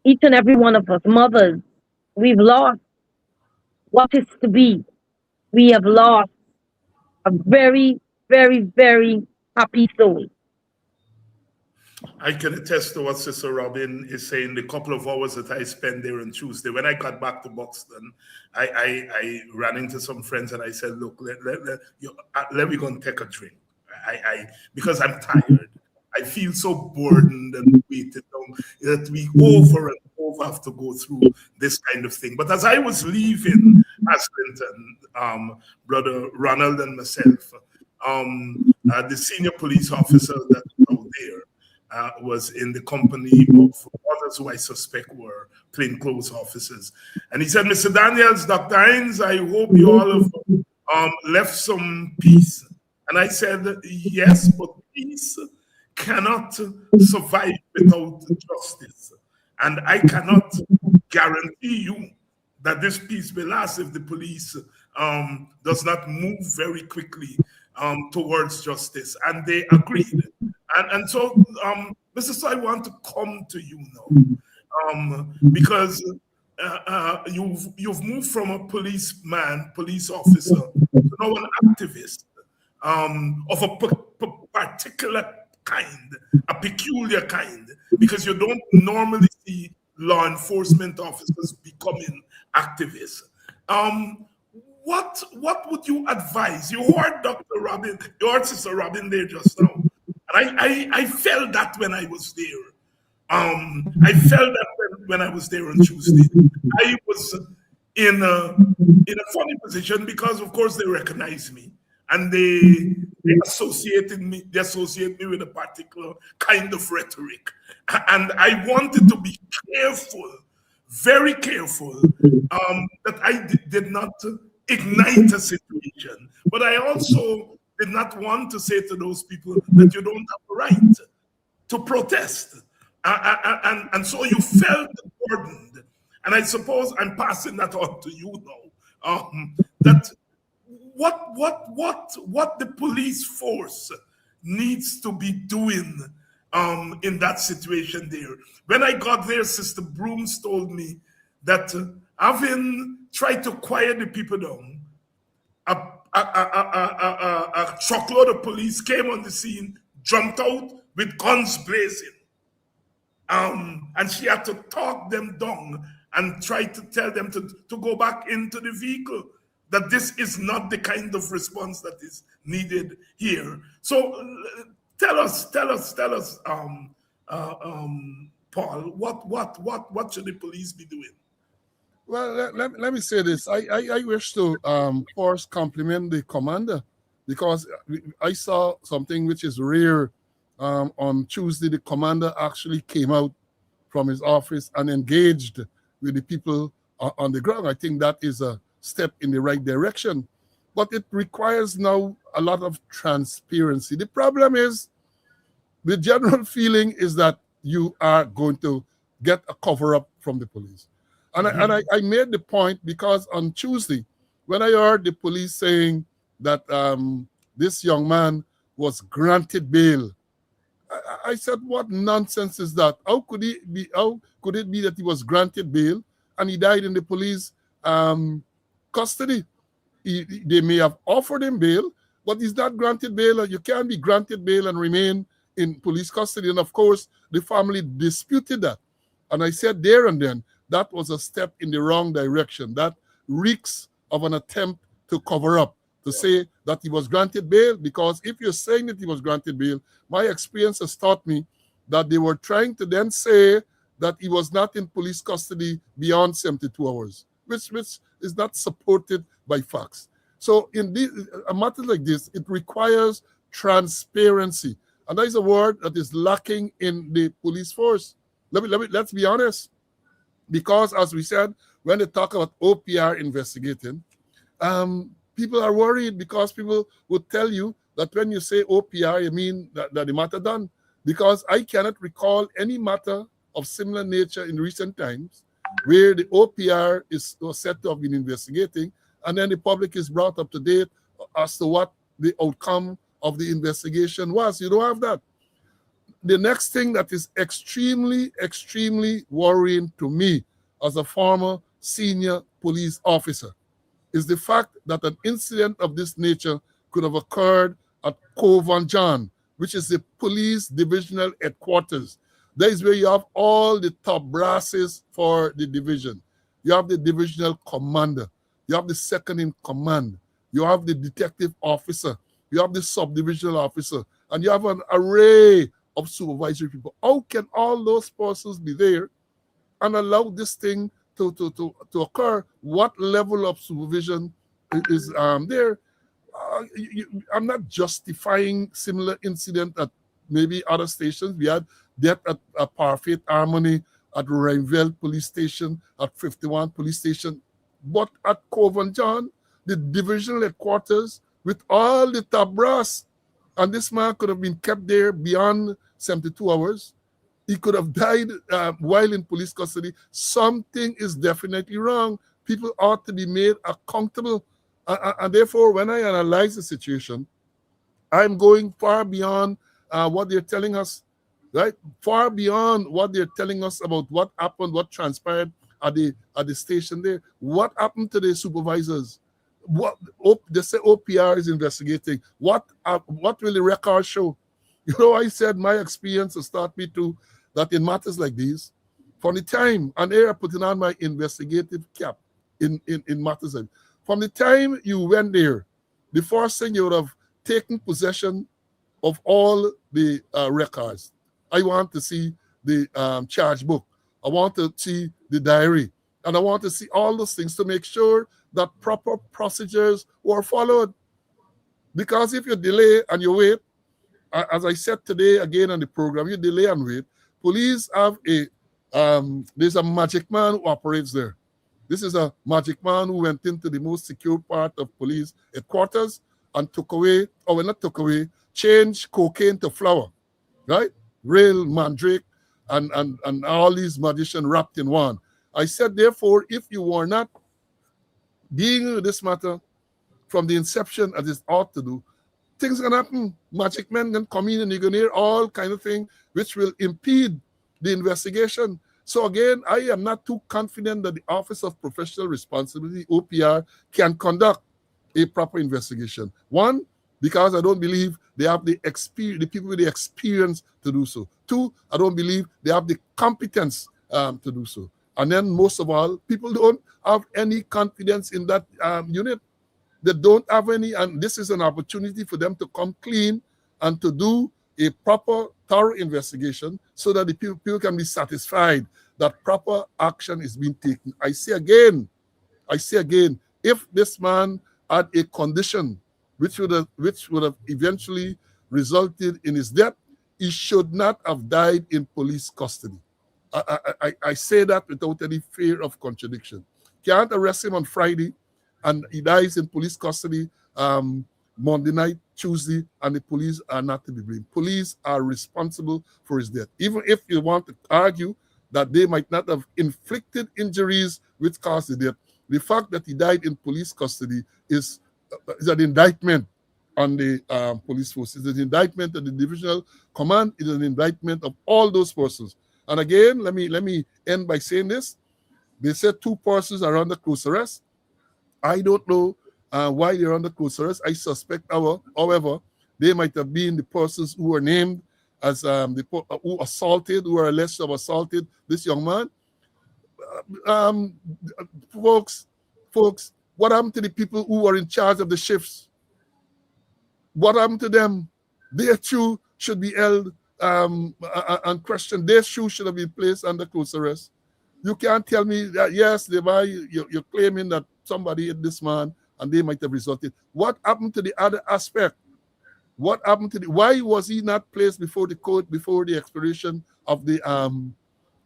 each and every one of us, mothers, we've lost what is to be. We have lost a very, very, very happy soul. I can attest to what Sister Robin is saying. The couple of hours that I spent there on Tuesday, when I got back to Buxton, I ran into some friends and I said, "Look, let me go and take a drink." Because I'm tired. I feel so burdened and weighted down that we over and over have to go through this kind of thing. But as I was leaving Haslington, Brother Ronald and myself, the senior police officer that was out there was in the company of others who I suspect were plainclothes officers. And he said, "Mr. Daniels, Dr. Hines, I hope you all have left some peace." And I said, "Yes, but peace cannot survive without justice. And I cannot guarantee you that this peace will last if the police does not move very quickly towards justice." And they agreed. And so, Mr. So I want to come to you now because you've moved from a police officer, to now an activist of a particular kind, a peculiar kind, because you don't normally see law enforcement officers becoming activists. What would you advise? You heard Dr. Robin, you heard Sister Robin there just now. And I felt that when I was there. I felt that when I was there on Tuesday. I was in a funny position because, of course, they recognized me and they associate me with a particular kind of rhetoric. And I wanted to be careful, very careful, that I did not ignite a situation. But I also did not want to say to those people that you don't have the right to protest. And so you felt burdened. And I suppose I'm passing that on to you now. That what the police force needs to be doing in that situation there. When I got there, Sister Brooms told me that having tried to quiet the people down, a truckload of police came on the scene, jumped out with guns blazing. And she had to talk them down and try to tell them to go back into the vehicle, that this is not the kind of response that is needed here. So tell us, Paul, what should the police be doing? Well, let me say this. I wish to first compliment the commander, because I saw something which is rare. On Tuesday, the commander actually came out from his office and engaged with the people on the ground. I think that is a step in the right direction, but it requires now a lot of transparency. The problem is, the general feeling is that you are going to get a cover-up from the police. And I made the point because on Tuesday, when I heard the police saying that this young man was granted bail, I said, what nonsense is that? How could it be that he was granted bail and he died in the police custody? They may have offered him bail, but he's not granted bail. And you can't be granted bail and remain in police custody. And of course, the family disputed that. And I said there and then, that was a step in the wrong direction. That reeks of an attempt to cover up, to say that he was granted bail, because if you're saying that he was granted bail, my experience has taught me that they were trying to then say that he was not in police custody beyond 72 hours, which is not supported by facts. So in a matter like this, it requires transparency. And that is a word that is lacking in the police force. Let's be honest. Because as we said, when they talk about OPR investigating, people are worried because people would tell you that when you say OPR, you mean that the matter done. Because I cannot recall any matter of similar nature in recent times where the OPR was said to have been investigating, and then the public is brought up to date as to what the outcome of the investigation was. You don't have that. The next thing that is extremely, extremely worrying to me as a former senior police officer is the fact that an incident of this nature could have occurred at Cove and John, which is the police divisional headquarters. That is where you have all the top brasses for the division. You have the divisional commander. You have the second in command. You have the detective officer. You have the subdivisional officer. And you have an array of supervisory people. How can all those persons be there and allow this thing to occur? What level of supervision is there? I'm not justifying similar incident at maybe other stations. We had death at Parfait Harmony, at Rainville Police Station, at 51 Police Station. But at Cove and John, the divisional headquarters with all the top brass, and this man could have been kept there beyond 72 hours. He could have died while in police custody. Something is definitely wrong. People ought to be made accountable. And therefore, when I analyze the situation, I'm going far beyond what they're telling us, right? Far beyond what they're telling us about what happened, what transpired at the station there. What happened to the supervisors? What they say OPR is investigating. What will the record show? You know, I said my experience has taught me to that in matters like these, From the time, and here I'm putting on my investigative cap in matters. From the time you went there, the first thing you would have taken possession of all the records. I want to see the charge book. I want to see the diary. And I want to see all those things to make sure that proper procedures were followed. Because if you delay and you wait, as I said today again on the program, you delay and wait, police have there's a magic man who operates there. This is a magic man who went into the most secure part of police headquarters and took away, or not took away, changed cocaine to flour, right? Real mandrake and all these magicians wrapped in one. I said, therefore, if you were not dealing with this matter from the inception as it ought to do, things can happen. Magic men can come in and you're going to hear all kind of things which will impede the investigation. So again, I am not too confident that the Office of Professional Responsibility, OPR, can conduct a proper investigation. One, because I don't believe they have the experience, the people with the experience to do so. Two, I don't believe they have the competence to do so. And then most of all, people don't have any confidence in that unit. They don't have any, and this is an opportunity for them to come clean and to do a proper, thorough investigation so that the people can be satisfied that proper action is being taken. I say again, if this man had a condition which would have eventually resulted in his death, he should not have died in police custody. I say that without any fear of contradiction. Can't arrest him on Friday and he dies in police custody Monday night, Tuesday, and the police are not to be blamed. Police are responsible for his death. Even if you want to argue that they might not have inflicted injuries which caused the death, the fact that he died in police custody is an indictment on the police forces. It's an indictment of the divisional command. It's an indictment of all those persons. And again, let me end by saying this. They said 2 persons are under close arrest. I don't know why they're under close arrest. I suspect, however, they might have been the persons who were named as who assaulted, who are alleged to have assaulted this young man. Folks, what happened to the people who were in charge of the shifts? What happened to them? Their too should be held and questioned. Their shoes should have been placed under close arrest. You can't tell me that, yes, you're claiming that somebody hit this man and they might have resulted. What happened to the other aspect? What happened to why was he not placed before the court before the expiration of the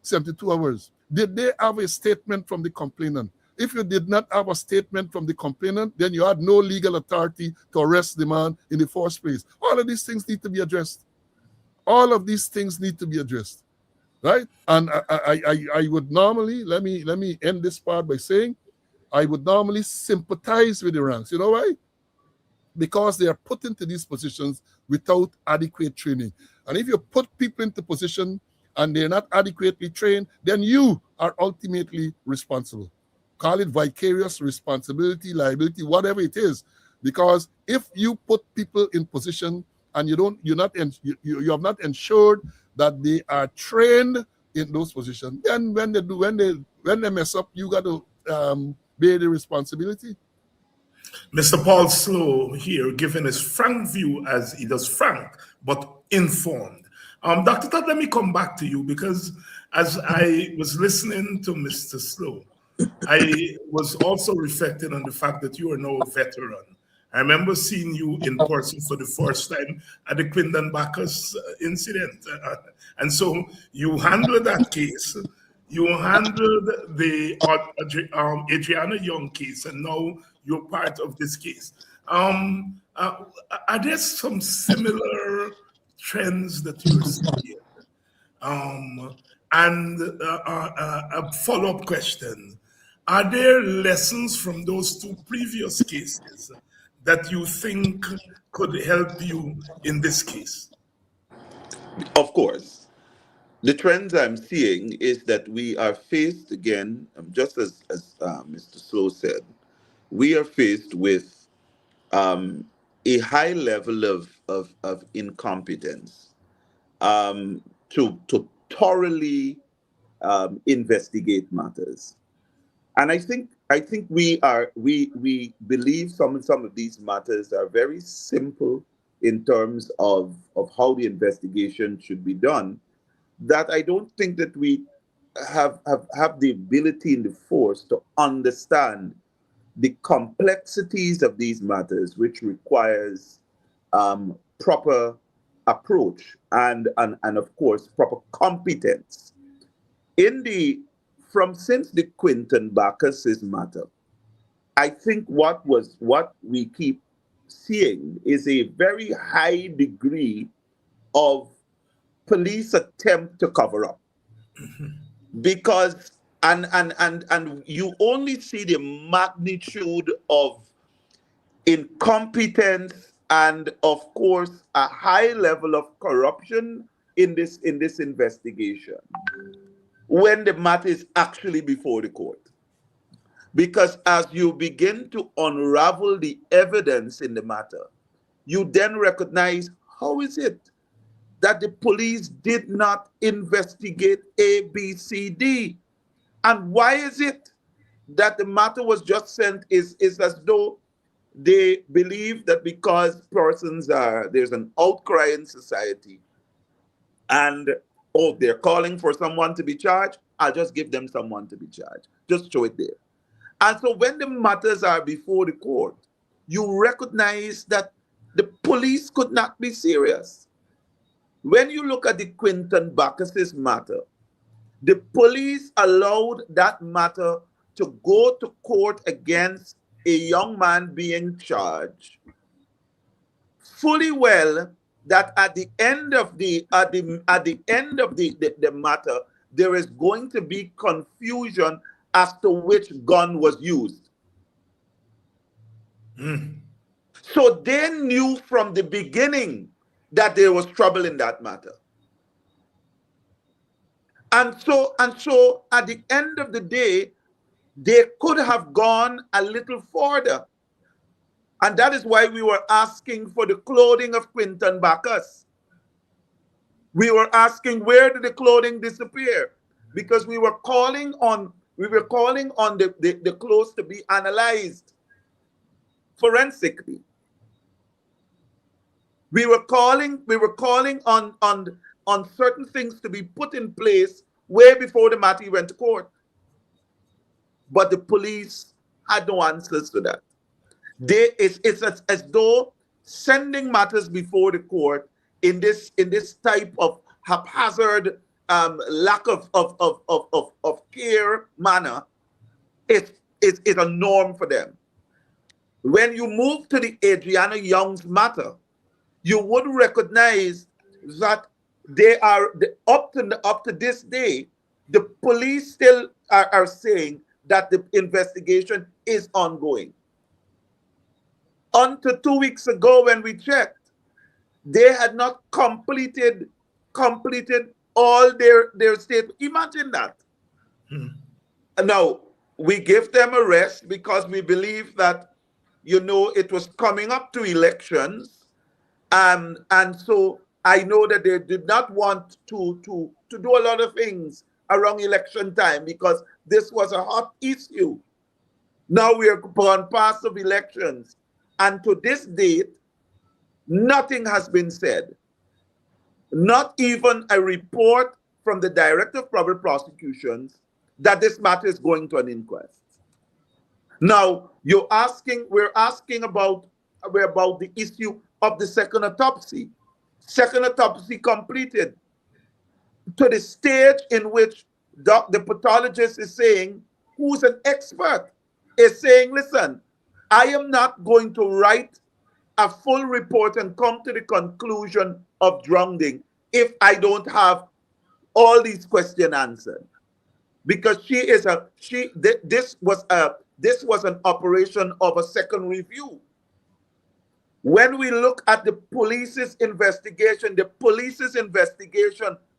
72 hours? Did they have a statement from the complainant? If you did not have a statement from the complainant, then you had no legal authority to arrest the man in the first place. All of these things need to be addressed. All of these things need to be addressed, right? And I would normally, let me end this part by saying, I would normally sympathize with the ranks. You know why? Because they are put into these positions without adequate training. And if you put people into position and they're not adequately trained, then you are ultimately responsible. Call it vicarious responsibility, liability, whatever it is. Because if you put people in position and you have not ensured that they are trained in those positions, then when they mess up, you got to bear the responsibility. Mr. Paul Slowe here giving his frank view as he does frank, but informed. Dr. Todd, let me come back to you because as I was listening to Mr. Slowe, I was also reflecting on the fact that you are now a veteran. I remember seeing you in person for the first time at the Quindon Bacchus incident. And so you handled that case. You handled the Adriana Young case, and now you're part of this case. Are there some similar trends that you're seeing? And a follow-up question. Are there lessons from those 2 previous cases that you think could help you in this case? Of course. The trends I'm seeing is that we are faced again, just as Mr. Slowe said, we are faced with a high level of incompetence to thoroughly investigate matters. And I think we believe some of these matters are very simple in terms of how the investigation should be done, that I don't think that we have the ability and the force to understand the complexities of these matters, which requires proper approach and of course proper competence. Since the Quinton Bacchus's matter, I think what we keep seeing is a very high degree of police attempt to cover up, because and you only see the magnitude of incompetence and of course a high level of corruption in this investigation when the matter is actually before the court. Because as you begin to unravel the evidence in the matter, you then recognize, how is it that the police did not investigate A, B, C, D? And why is it that the matter was just sent is as though they believe that because there's an outcry in society and, oh, they're calling for someone to be charged, I'll just give them someone to be charged. Just show it there. And so when the matters are before the court, you recognize that the police could not be serious. When you look at the Quinton Bacchus's matter, the police allowed that matter to go to court against a young man being charged, fully well that at the end of the matter, there is going to be confusion as to which gun was used. So they knew from the beginning that there was trouble in that matter. And so at the end of the day, they could have gone a little further. And that is why we were asking for the clothing of Quinton Bacchus. We were asking, where did the clothing disappear? Because we were calling on the clothes to be analyzed forensically. We were calling on certain things to be put in place way before the matter went to court. But the police had no answers to that. It's as though sending matters before the court in this type of haphazard lack of care manner is a norm for them. When you move to the Adriana Young's matter, you would recognize that they are up to this day, the police still are saying that the investigation is ongoing. Until 2 weeks ago, when we checked, they had not completed all their state. Imagine that. Now, we give them a rest because we believe that, it was coming up to elections. And so I know that they did not want to do a lot of things around election time because this was a hot issue. Now we are gone past of elections. And to this date, nothing has been said. Not even a report from the Director of Public Prosecutions that this matter is going to an inquest. Now, we're asking about the issue of the second autopsy. Second autopsy completed to the stage in which the pathologist is saying, who's an expert, is saying, listen, I am not going to write a full report and come to the conclusion of drowning if I don't have all these questions answered. Because this was an operation of a second review. When we look at the police's investigation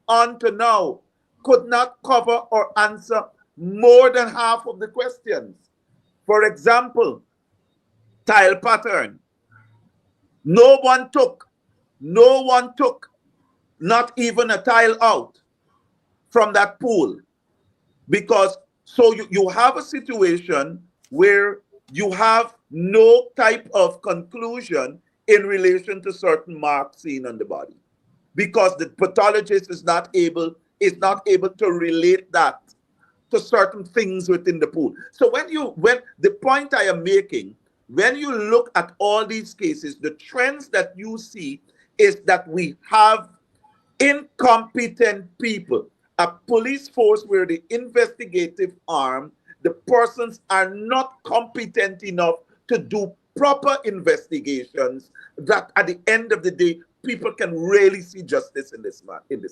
unto now could not cover or answer more than half of the questions. For example, tile pattern. No one took not even a tile out from that pool. because so you have a situation where you have no type of conclusion in relation to certain marks seen on the body, because the pathologist is not able to relate that to certain things within the pool. So when the point I am making, when you look at all these cases, the trends that you see is that we have incompetent people, a police force where the investigative arm, the persons are not competent enough to do proper investigations, that at the end of the day, people can really see justice in this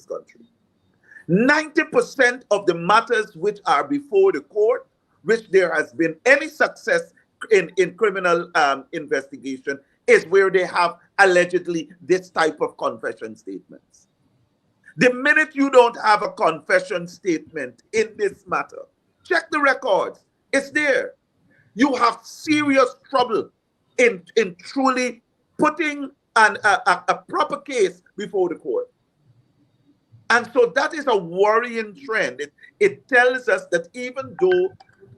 country. 90% of the matters which are before the court, which there has been any success in criminal investigation, is where they have allegedly this type of confession statements. The minute you don't have a confession statement in this matter, check the records, it's there. You have serious trouble in truly putting a proper case before the court. And so that is a worrying trend. It tells us that even though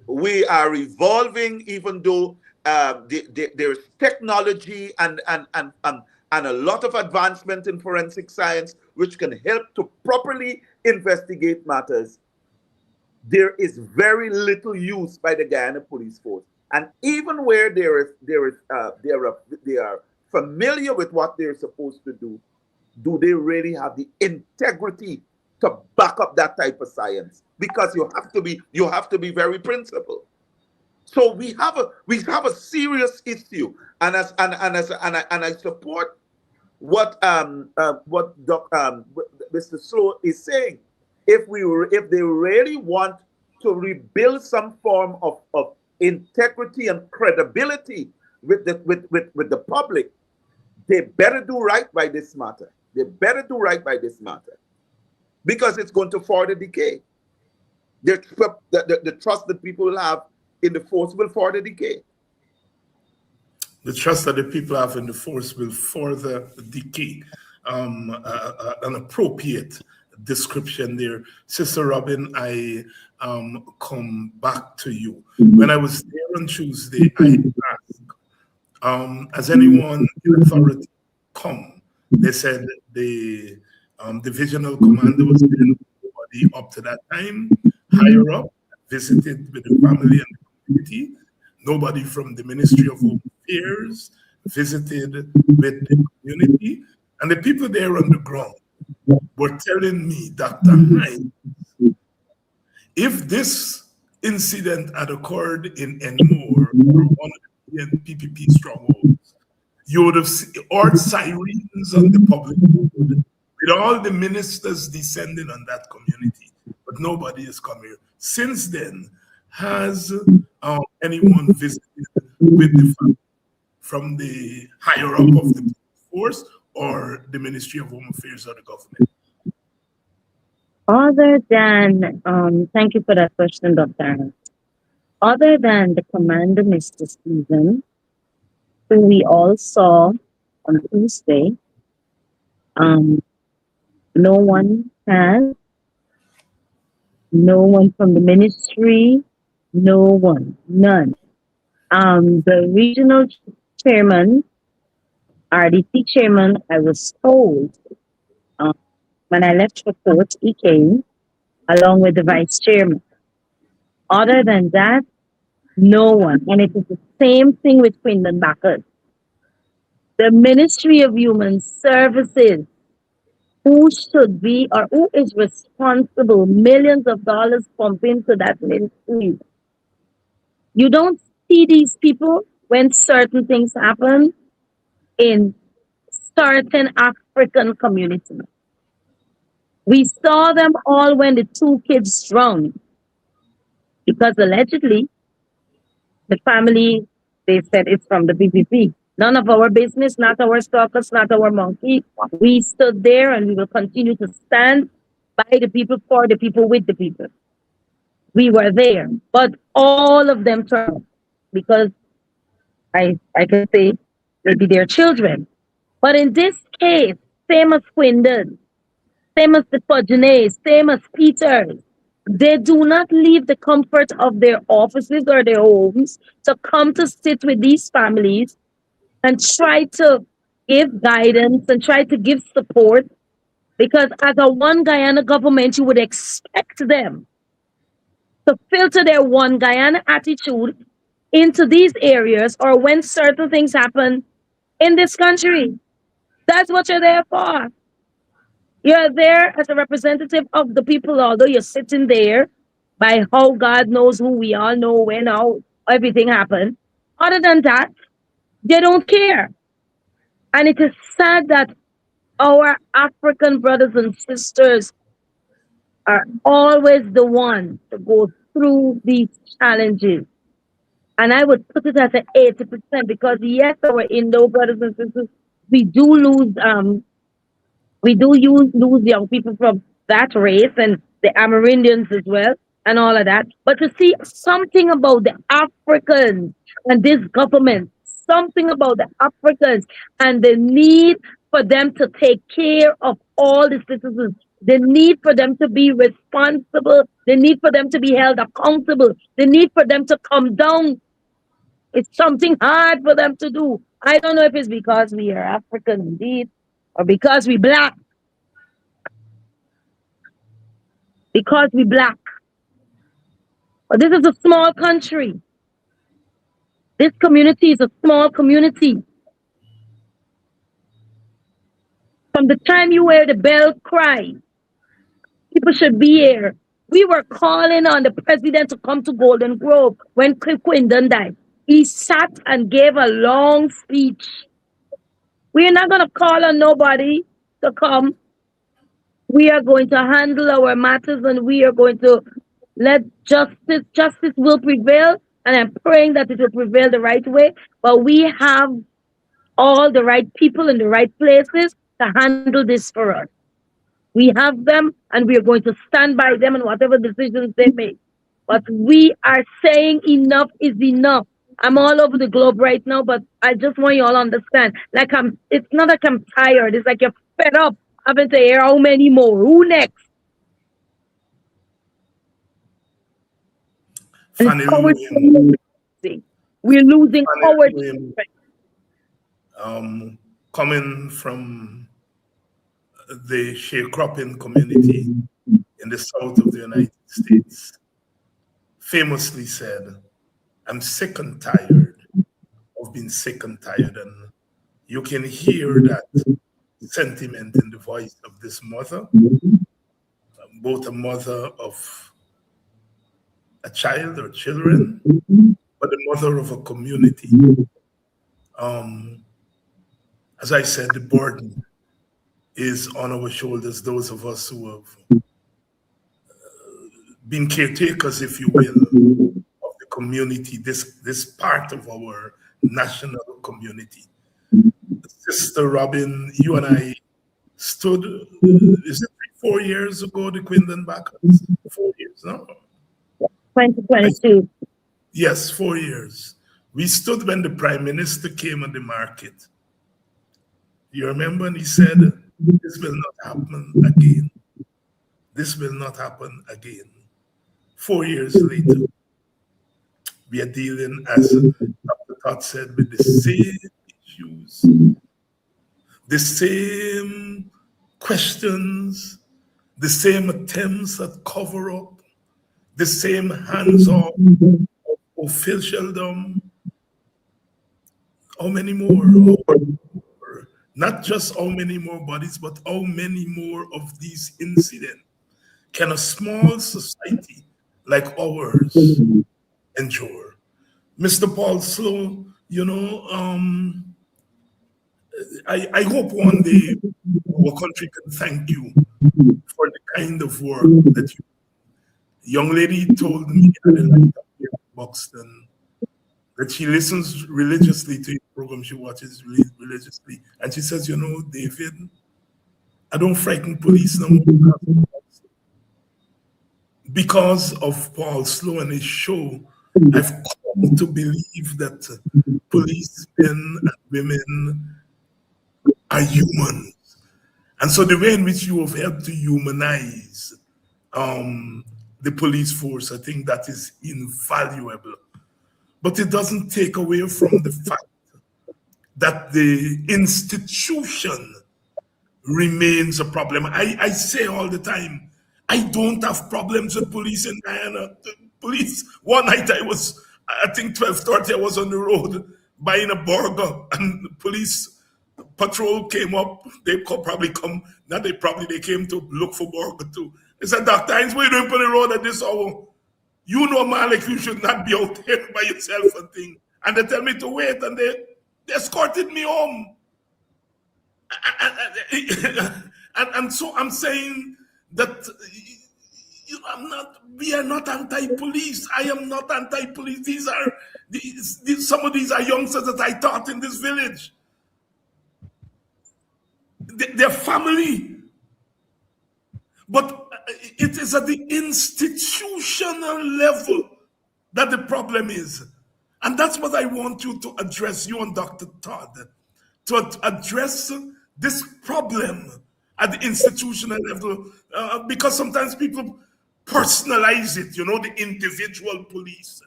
we are evolving, even though there's technology and a lot of advancement in forensic science, which can help to properly investigate matters, there is very little use by the Guyana Police Force. And even where they are familiar with what they're supposed to do they really have the integrity to back up that type of science? Because you have to be very principled. So we have a serious issue, and I support what Mr. Slowe is saying. If they really want to rebuild some form of integrity and credibility with the public, they better do right by this matter. They better do right by this matter, because it's going to further decay. The trust that people will have in the force will further decay. The trust that the people have in the force will further decay. An appropriate description there. Sister Robin, I come back to you. When I was there on Tuesday, I asked, has anyone in authority come? They said the divisional commander was there, nobody up to that time. Higher up, visited with the family and the community. Nobody from the Ministry of Home Affairs visited with the community. And the people there on the ground were telling me, Dr. Hinds, if this incident had occurred in Enmore or one of the PPP strongholds, you would have heard sirens on the public road with all the ministers descending on that community, but nobody has come here. Since then, has anyone visited with the family from the higher up of the force or the Ministry of Home Affairs or the government? Other than, thank you for that question, Dr. Other than the commander, Mr. Stephen, who we all saw on Tuesday, no one has, no one from the ministry, no one, none. The regional chairman, RDC chairman, I was told when I left for court, he came along with the vice chairman. Other than that, no one. And it is the same thing with Quinlan Backers. The Ministry of Human Services, who should be or who is responsible, millions of dollars pumped into that ministry. You don't see these people when certain things happen in certain African communities. We saw them all when the 2 kids drowned, because allegedly the family, they said it's from the PPP. None of our business, not our stalkers, not our monkey. We stood there and we will continue to stand by the people, for the people, with the people. We were there, but all of them turned, because I can say maybe their children. But in this case, same as Quindon, same as the Fudgenays, same as Peters, They do not leave the comfort of their offices or their homes to come to sit with these families and try to give guidance and try to give support, because as a one Guyana government, you would expect them to filter their one Guyana attitude into these areas or when certain things happen in this country. That's what you're there for. You're there as a representative of the people, although you're sitting there by how God knows who we all know when how everything happened. Other than that, they don't care. And it is sad that our African brothers and sisters are always the ones to go through these challenges. And I would put it as an 80% because yes, our Indo brothers and sisters, we do lose lose young people from that race and the Amerindians as well and all of that. But to see something about the Africans and this government, something about the Africans and the need for them to take care of all the citizens, the need for them to be responsible, the need for them to be held accountable, the need for them to come down. It's something hard for them to do. I don't know if it's because we are African indeed or because we black. Because we black. But this is a small country. This community is a small community. From the time you hear the bell cry, people should be here. We were calling on the president to come to Golden Grove when Quindon died. He sat and gave a long speech. We're not going to call on nobody to come. We are going to handle our matters and we are going to let justice will prevail. And I'm praying that it will prevail the right way. But we have all the right people in the right places to handle this for us. We have them and we are going to stand by them in whatever decisions they make. But we are saying enough is enough. I'm all over the globe right now, but I just want you all to understand. Like it's not like I'm tired. It's like you're fed up having to hear how many more. Who next? Fanny We're losing our children. Coming from the sharecropping community in the south of the United States, famously said, I'm sick and tired of being sick and tired. And you can hear that sentiment in the voice of this mother, both a mother of a child or children, but a mother of a community. As I said, the burden is on our shoulders, those of us who have been caretakers, if you will, of the community, this part of our national community. Sister Robin, you and I stood, is it 4 years ago, the Quindon Backers? 4 years, no? 2022. Yes, 4 years. We stood when the Prime Minister came on the market. You remember? And he said, this will not happen again. This will not happen again. 4 years later, we are dealing, as Dr. Todd said, with the same issues, the same questions, the same attempts at cover up, the same hands-off officialdom. How many more? Not just how many more bodies, but how many more of these incidents can a small society like ours endure? Mr. Paul Slowe, you know, I hope one day our country can thank you for the kind of work that you. Young lady told me at the light of Buxton that she listens religiously to your program, she watches religiously, and she says, you know, David, I don't frighten police no more. Because of Paul Slowe and his show, I've come to believe that policemen and women are humans. And so the way in which you have helped to humanize the police force. I think that is invaluable. But it doesn't take away from the fact that the institution remains a problem. I say all the time, I don't have problems with police in Guyana. The police, one night I think 12:30, I was on the road buying a burger, and the police patrol came up. They came to look for burger too. They said, Dr. Hines, what are you doing on the road at this hour? You know, Malik, you should not be out here by yourself and thing. And they tell me to wait, and they escorted me home. And so I'm saying that we are not anti-police. I am not anti-police. Some of these are youngsters that I taught in this village. Their family. But it is at the institutional level that the problem is. And that's what I want you to address, you and Dr. Todd, to address this problem at the institutional level, because sometimes people personalize it, the individual police,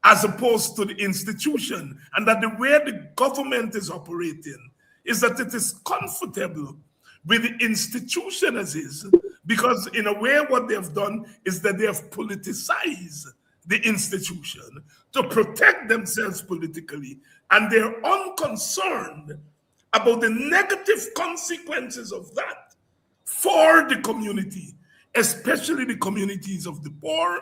as opposed to the institution. And that the way the government is operating is that it is comfortable with the institution as is, because in a way what they have done is that they have politicized the institution to protect themselves politically, and they're unconcerned about the negative consequences of that for the community, especially the communities of the poor,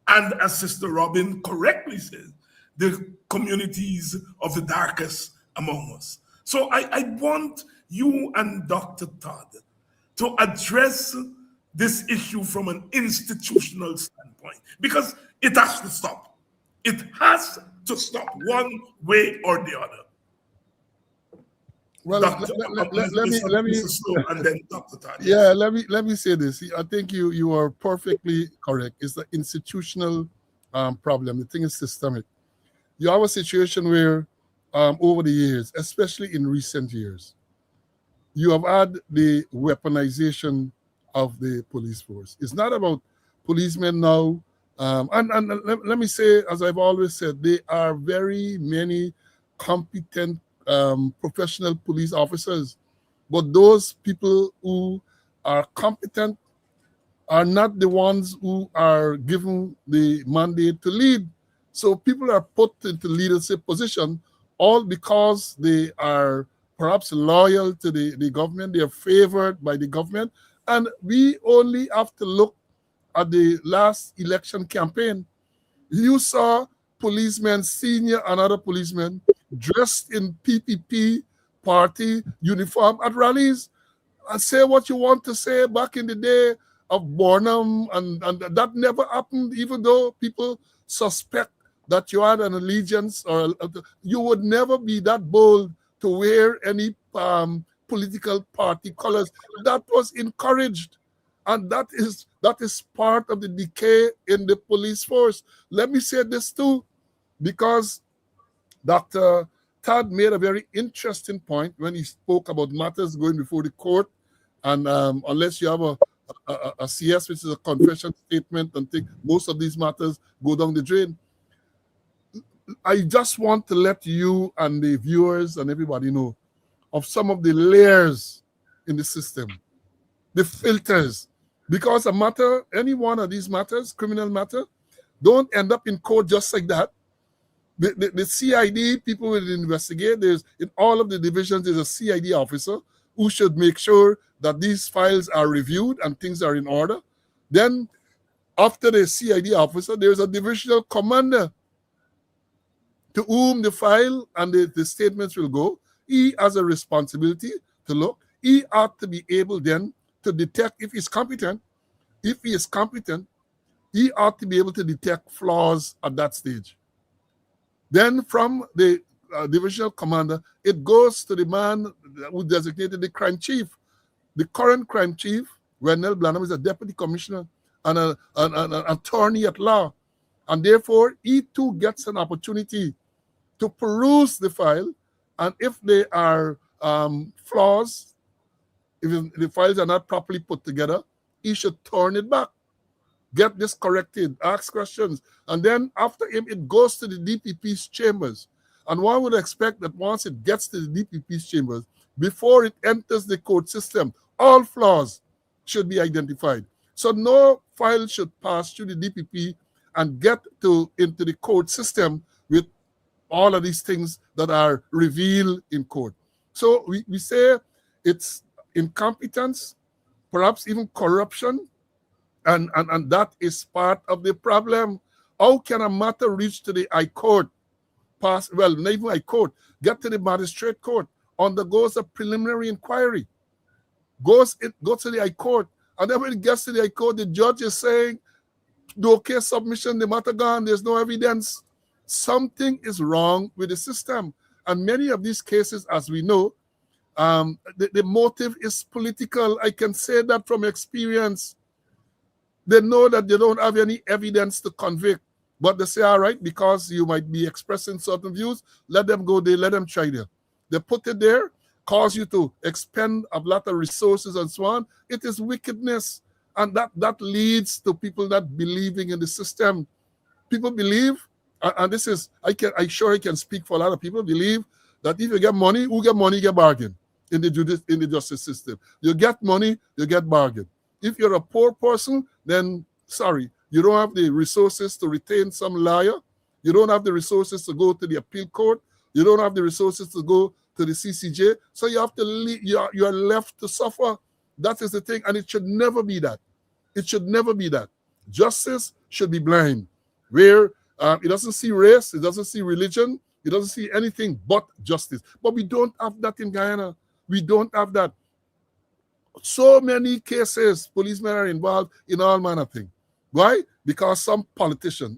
and as Sister Robin correctly says, the communities of the darkest among us. So I want you and Dr. Todd to address this issue from an institutional standpoint, because it has to stop. It has to stop one way or the other. Well, let me Slowe and then Dr. Todd. Yeah, let me say this. I think you are perfectly correct. It's the institutional problem. The thing is systemic. You have a situation where over the years, especially in recent years, you have had the weaponization of the police force. It's not about policemen now. And let me say, as I've always said, there are very many competent professional police officers, but those people who are competent are not the ones who are given the mandate to lead. So people are put into leadership position all because they are perhaps loyal to the government, they are favored by the government. And we only have to look at the last election campaign. You saw policemen, senior and other policemen, dressed in PPP party uniform at rallies, and say what you want to say. Back in the day of Bornham, and that never happened, even though people suspect that you had an allegiance, or you would never be that bold to wear any political party colors. That was encouraged, and that is part of the decay in the police force. Let me say this too, because Dr. Todd made a very interesting point when he spoke about matters going before the court, and unless you have a CS, which is a confession statement, and think most of these matters go down the drain. I just want to let you and the viewers and everybody know of some of the layers in the system, the filters, because a matter, any one of these matters, criminal matter, don't end up in court just like that. The CID, people will investigate. There's, in all of the divisions, there's a CID officer who should make sure that these files are reviewed and things are in order. Then after the CID officer, there's a divisional commander to whom the file and the statements will go. He has a responsibility to look. He ought to be able then to detect if he's competent. If he is competent, he ought to be able to detect flaws at that stage. Then from the divisional commander, it goes to the man who designated the crime chief. The current crime chief, Wendell Blanham, is a deputy commissioner and an attorney at law. And therefore, he too gets an opportunity to peruse the file. And if there are flaws, if the files are not properly put together, he should turn it back. get this corrected, ask questions, and then after him, it goes to the DPP's chambers. And one would expect that once it gets to the DPP's chambers, before it enters the court system, all flaws should be identified. So no file should pass through the DPP and get into the court system with all of these things that are revealed in court. So we say it's incompetence, perhaps even corruption, and that is part of the problem. How can a matter reach to the High Court, not even High Court, get to the magistrate court, undergoes a preliminary inquiry, goes to the High Court, and then when it gets to the High Court, the judge is saying, no case submission, the matter gone, there's no evidence. Something is wrong with the system. And many of these cases, as we know, the motive is political. I can say that from experience. They know that they don't have any evidence to convict, but they say, all right, because you might be expressing certain views, let them go there, let them try there. They put it there, cause you to expend a lot of resources and so on. It is wickedness. And that leads to people not believing in the system. People believe, and this is, I sure I can speak for a lot of people, believe that if you get money, who get money, get bargain in the justice system. You get money, you get bargain. If you're a poor person, then sorry, you don't have the resources to retain some lawyer. You don't have the resources to go to the appeal court. You don't have the resources to go to the CCJ. So you have to leave, you are left to suffer. That is the thing, and it should never be that. It should never be that. Justice should be blind, where it doesn't see race, it doesn't see religion, it doesn't see anything but justice. But we don't have that in Guyana. We don't have that. So many cases, policemen are involved in all manner of things. Why? Because some politician,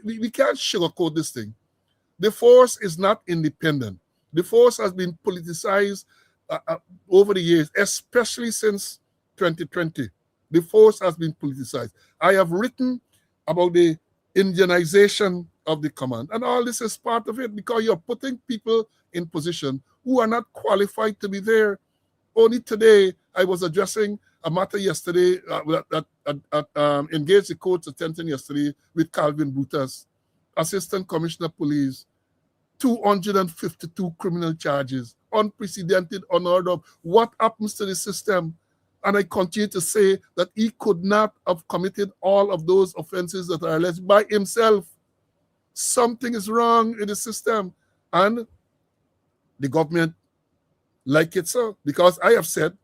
we can't sugarcoat this thing. The force is not independent. The force has been politicized over the years, especially since 2020. The force has been politicized. I have written about the Indianization of the command, and all this is part of it because you're putting people in position who are not qualified to be there. Only today, I was addressing a matter yesterday that engaged the court's attention yesterday with Calvin Brutus, Assistant Commissioner of Police, 252 criminal charges, unprecedented, unheard of. What happens to the system? And I continue to say that he could not have committed all of those offenses that are alleged by himself. Something is wrong in the system. And the government like it so, because I have said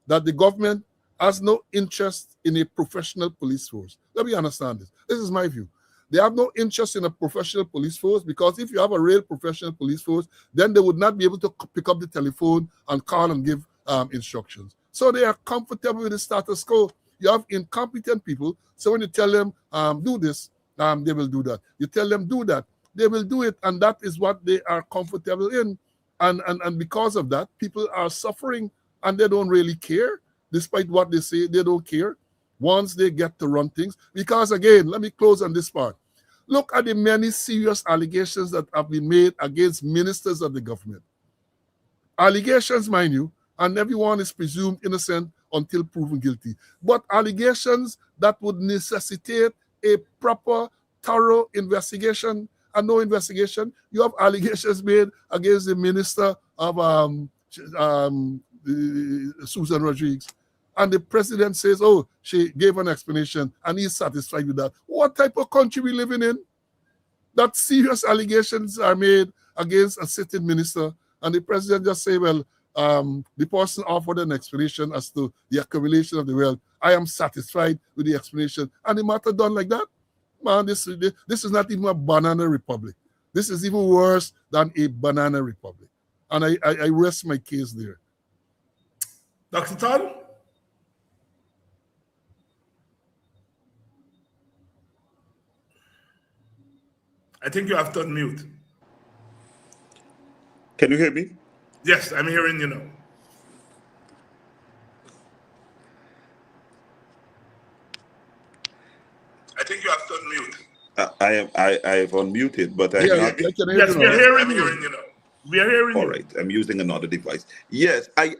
that the government has no interest in a professional police force. Let me understand this. This is my view. They have no interest in a professional police force because if you have a real professional police force, then they would not be able to pick up the telephone and call and give instructions. So they are comfortable with the status quo. You have incompetent people. So when you tell them, do this, they will do that. You tell them, do that, they will do it. And that is what they are comfortable in. And because of that, people are suffering and they don't really care. Despite what they say, they don't care once they get to run things. Because again, let me close on this part. Look at the many serious allegations that have been made against ministers of the government. Allegations, mind you, and everyone is presumed innocent until proven guilty. But allegations that would necessitate a proper, thorough investigation, and no investigation. You have allegations made against the minister of Susan Rodriguez. And the president says, oh, she gave an explanation and he's satisfied with that. What type of country we living in? That serious allegations are made against a sitting minister and the president just say, well, the person offered an explanation as to the accumulation of the wealth. I am satisfied with the explanation. And the matter done like that? Man, this is not even a banana republic. This is even worse than a banana republic. And I rest my case there. Dr. Todd? I think you have to unmute. Can you hear me? Yes, I'm hearing you now. I think you have to unmute. I have unmuted, but I Yes, we are hearing you now. We are hearing you. All right, I'm using another device. Yes, I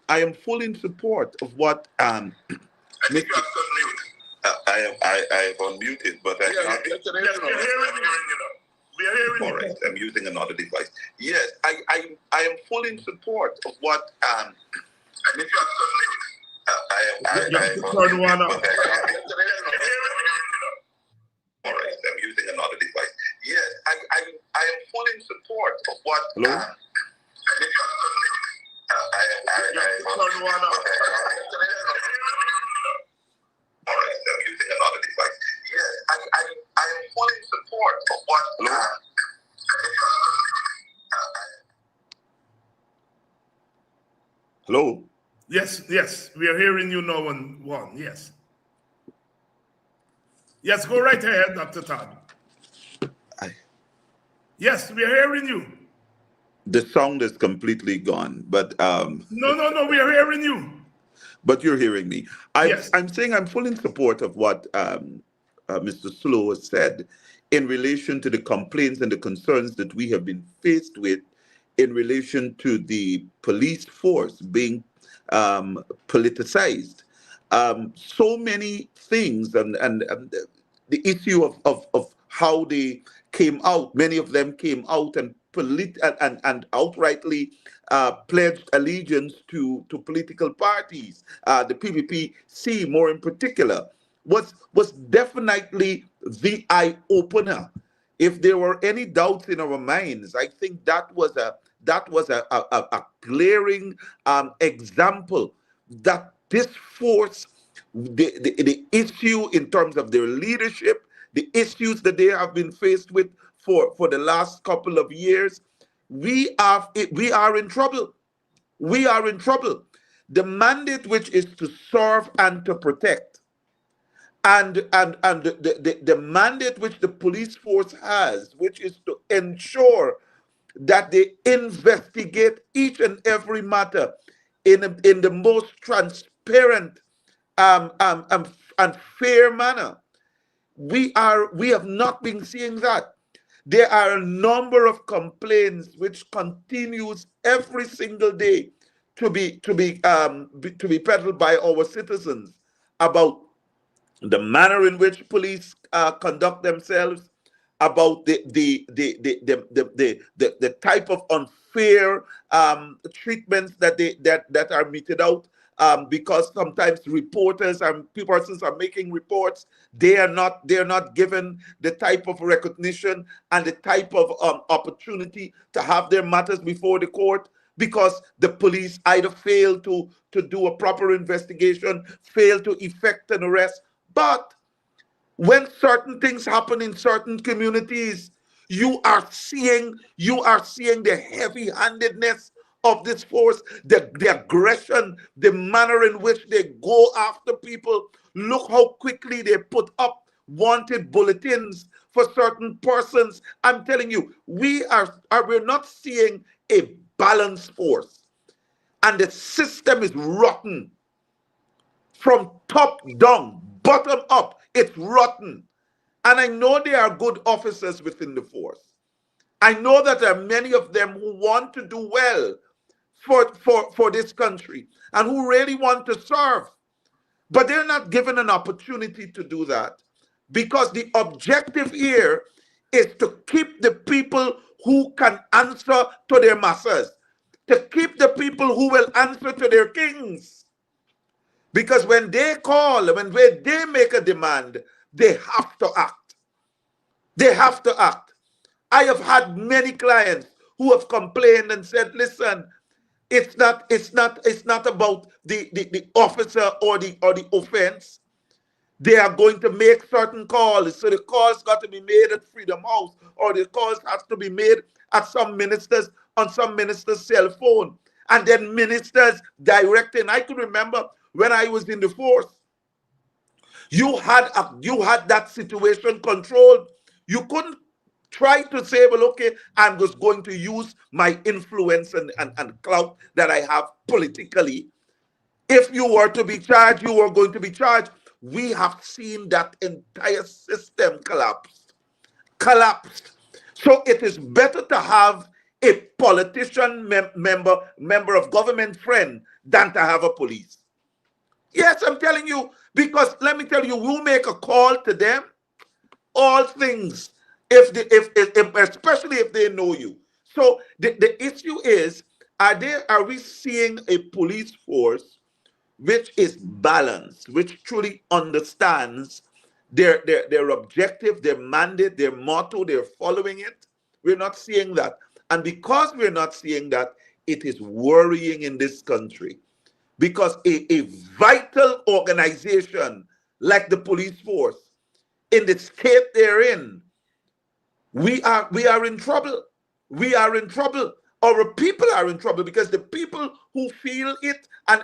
am fully in support of what I think you have to unmute. I have unmuted, but I Yes, can't. we are hearing you. We are hearing you. All right, I'm using another device. Yes, I am full in support of what I Just turn one on. All right, I'm using another device. Yes, I am full in support of what. Just Hello? turn one on. All right, I'm using another device. Yes, I am full in support of what. Hello? Hello? Yes, we are hearing you now on one. Yes. Yes, go right ahead, Dr. Todd. Yes, we are hearing you. The sound is completely gone, but No, we are hearing you. but you're hearing me. Yes. I'm saying I'm full in support of what Mr. Slowe said in relation to the complaints and the concerns that we have been faced with in relation to the police force being politicized. So many things, and the issue of how they came out. Many of them came out and and outrightly pledged allegiance to political parties. The PPPC, more in particular, was definitely the eye opener. If there were any doubts in our minds, I think that was a glaring example that this force, the issue in terms of their leadership, the issues that they have been faced with for the last couple of years, we are in trouble. We are in trouble. The mandate, which is to serve and to protect, and the mandate which the police force has, which is to ensure that they investigate each and every matter in the most transparent and fair manner. We have not been seeing that. There are a number of complaints which continues every single day to be peddled by our citizens about the manner in which police conduct themselves, about the type of unfair treatments that are meted out, because sometimes reporters and persons are making reports, they are not given the type of recognition and the type of opportunity to have their matters before the court, because the police either fail to do a proper investigation, fail to effect an arrest. But when certain things happen in certain communities, you are seeing the heavy-handedness of this force, the aggression, the manner in which they go after people. Look how quickly they put up wanted bulletins for certain persons. I'm telling you, we're not seeing a balanced force, and the system is rotten from top down, bottom up. It's rotten. And I know there are good officers within the force. I know that there are many of them who want to do well for this country and who really want to serve. But they're not given an opportunity to do that, because the objective here is to keep the people who can answer to their masters, to keep the people who will answer to their kings. Because when they call, when they make a demand, they have to act. They have to act. I have had many clients who have complained and said, listen, it's not about the officer or the offense. They are going to make certain calls. So the calls got to be made at Freedom House, or the calls has to be made at some ministers on some minister's cell phone. And then ministers directing. I could remember when I was in the force, you had that situation controlled. You couldn't try to say, well, okay, I'm just going to use my influence and clout that I have politically. If you were to be charged, you were going to be charged. We have seen that entire system collapsed. So it is better to have a politician member of government friend than to have a police. Yes, I'm telling you, because let me tell you, you make a call to them, all things, if especially if they know you. So the issue is, are we seeing a police force which is balanced, which truly understands their objective, their mandate, their motto, they're following it? We're not seeing that. And because we're not seeing that, it is worrying in this country. Because a vital organization like the police force, in the state they're in, we are in trouble. We are in trouble. Our people are in trouble because the people who feel it, and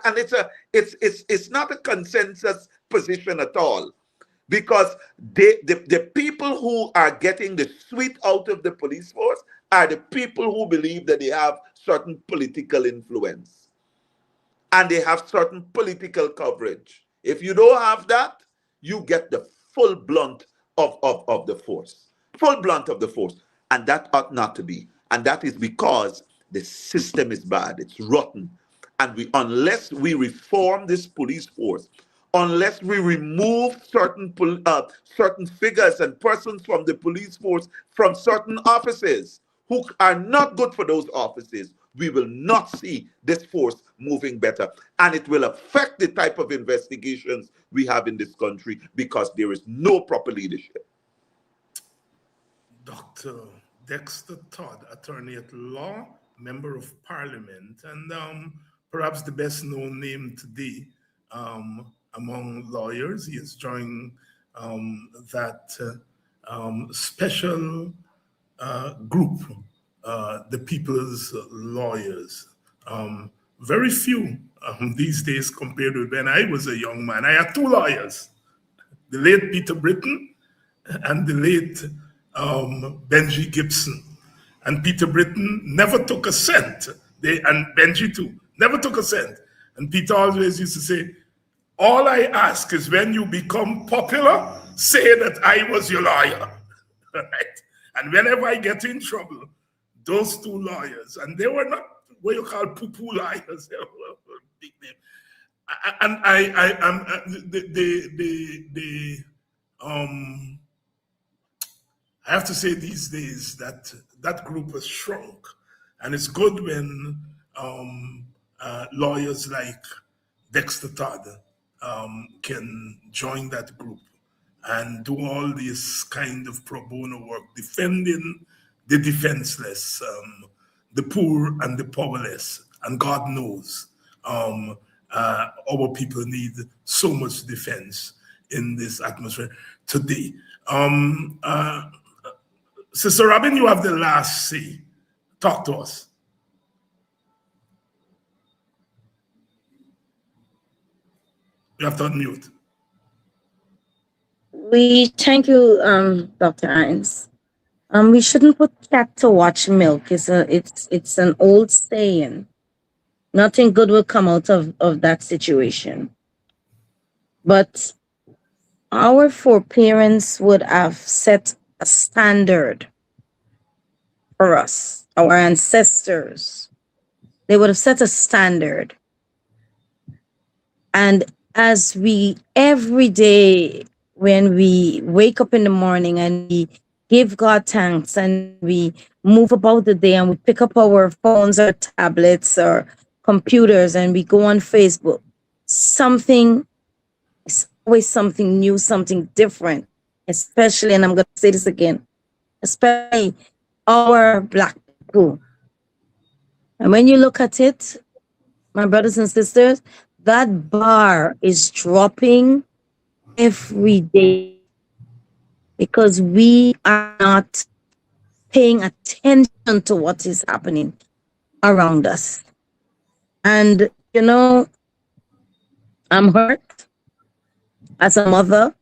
it's not a consensus position at all. Because the people who are getting the sweet out of the police force are the people who believe that they have certain political influence and they have certain political coverage. If you don't have that, you get the full blunt of the force. Full blunt of the force. And that ought not to be. And that is because the system is bad. It's rotten. And unless we reform this police force, unless we remove certain figures and persons from the police force from certain offices who are not good for those offices, we will not see this force moving better. And it will affect the type of investigations we have in this country because there is no proper leadership. Dr. Dexter Todd, attorney at law, member of parliament, and perhaps the best known name today among lawyers. He has joined that special group, the People's Lawyers. Very few these days compared with when I was a young man. I had two lawyers, the late Peter Britton and the late Benji Gibson. And Peter Britton never took a cent. And Benji too, never took a cent. And Peter always used to say, all I ask is when you become popular, say that I was your lawyer. Right? And whenever I get in trouble, those two lawyers, and they were not what you call poo-poo lawyers, they were big name. And I have to say these days that that group has shrunk, and it's good when lawyers like Dexter Todd can join that group and do all this kind of pro bono work, defending the defenseless, the poor and the powerless. And God knows our people need so much defense in this atmosphere today. Sister Robin, you have the last say. Talk to us. You have to unmute. We thank you, Dr. Hines. We shouldn't put cat to watch milk. It's an old saying. Nothing good will come out of that situation. But our foreparents would have set a standard for us, our ancestors. They would have set a standard. And as we, every day, when we wake up in the morning and we give God thanks and we move about the day and we pick up our phones or tablets or computers and we go on Facebook, something is always something new, something different, especially, and I'm going to say this again, especially our Black people. And when you look at it, my brothers and sisters, that bar is dropping every day because we are not paying attention to what is happening around us. And, you know, I'm hurt as a mother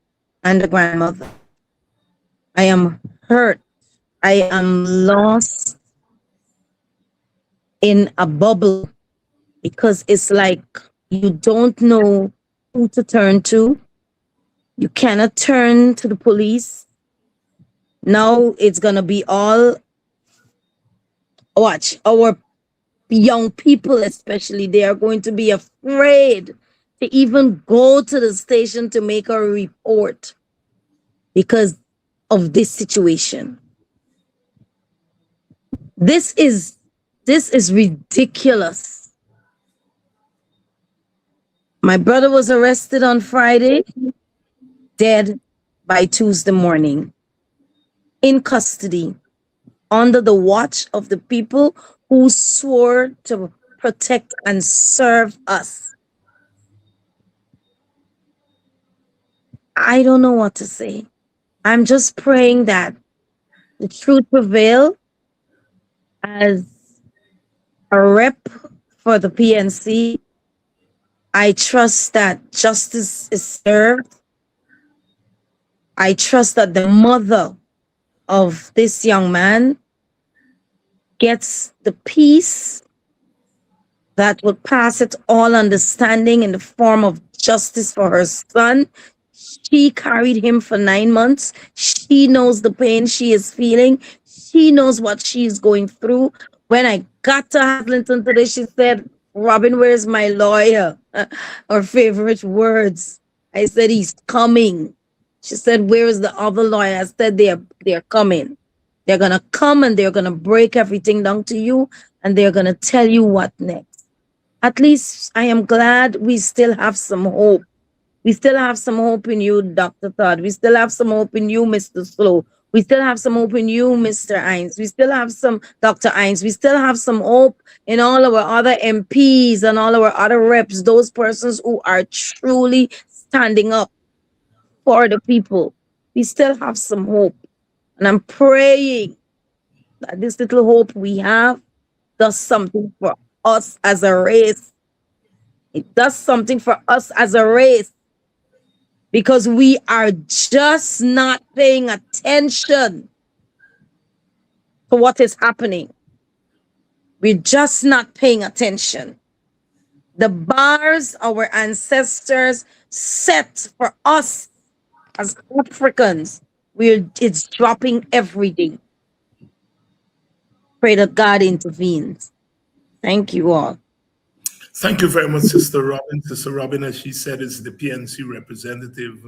and a grandmother. I am hurt. I am lost in a bubble because it's like you don't know who to turn to. You cannot turn to the police. Now it's going to be all, watch, our young people especially, they are going to be afraid to even go to the station to make a report because of this situation. This is ridiculous. My brother was arrested on Friday, dead by Tuesday morning, in custody, under the watch of the people who swore to protect and serve us. I don't know what to say. I'm just praying that the truth prevail. As a rep for the PNC, I trust that justice is served. I trust that the mother of this young man gets the peace that would pass it all understanding in the form of justice for her son. She carried him for 9 months. She knows the pain she is feeling. She knows what she is going through. When I got to Haslington today, she said, "Robin, where's my lawyer?" Her favorite words. I said, "He's coming." She said, "Where is the other lawyer?" I said, they're coming. They're going to come and they're going to break everything down to you and they're going to tell you what next. At least I am glad we still have some hope. We still have some hope in you, Dr. Todd. We still have some hope in you, Mr. Slowe. We still have some hope in you, Mr. Hines. We still have some, Dr. Hines. We still have some hope in all our other MPs and all our other reps, those persons who are truly standing up for the people. We still have some hope. And I'm praying that this little hope we have does something for us as a race. It does something for us as a race. Because we are just not paying attention to what is happening. We're just not paying attention. The bars our ancestors set for us as Africans, it's dropping every day. Pray that God intervenes. Thank you all. Thank you very much, Sister Robin. Sister Robin, as she said, is the PNC representative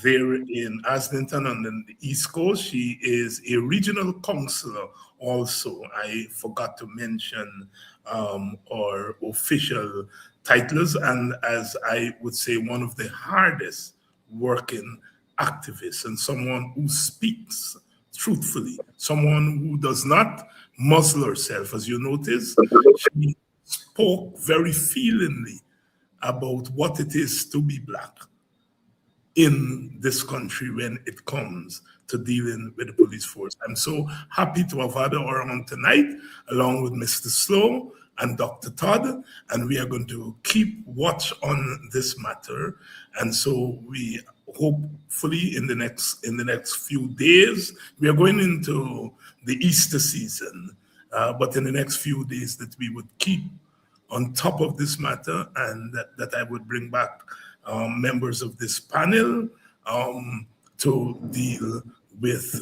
there in Haslington on the East Coast. She is a regional councillor also. I forgot to mention our official titles, and as I would say, one of the hardest working activists and someone who speaks truthfully, someone who does not muzzle herself. As you notice, she spoke very feelingly about what it is to be Black in this country when it comes to dealing with the police force. I'm so happy to have had her on tonight, along with Mr. Slowe and Dr. Todd, and we are going to keep watch on this matter. And so we hopefully in the next few days, we are going into the Easter season, but in the next few days that we would keep on top of this matter, and that I would bring back members of this panel to deal with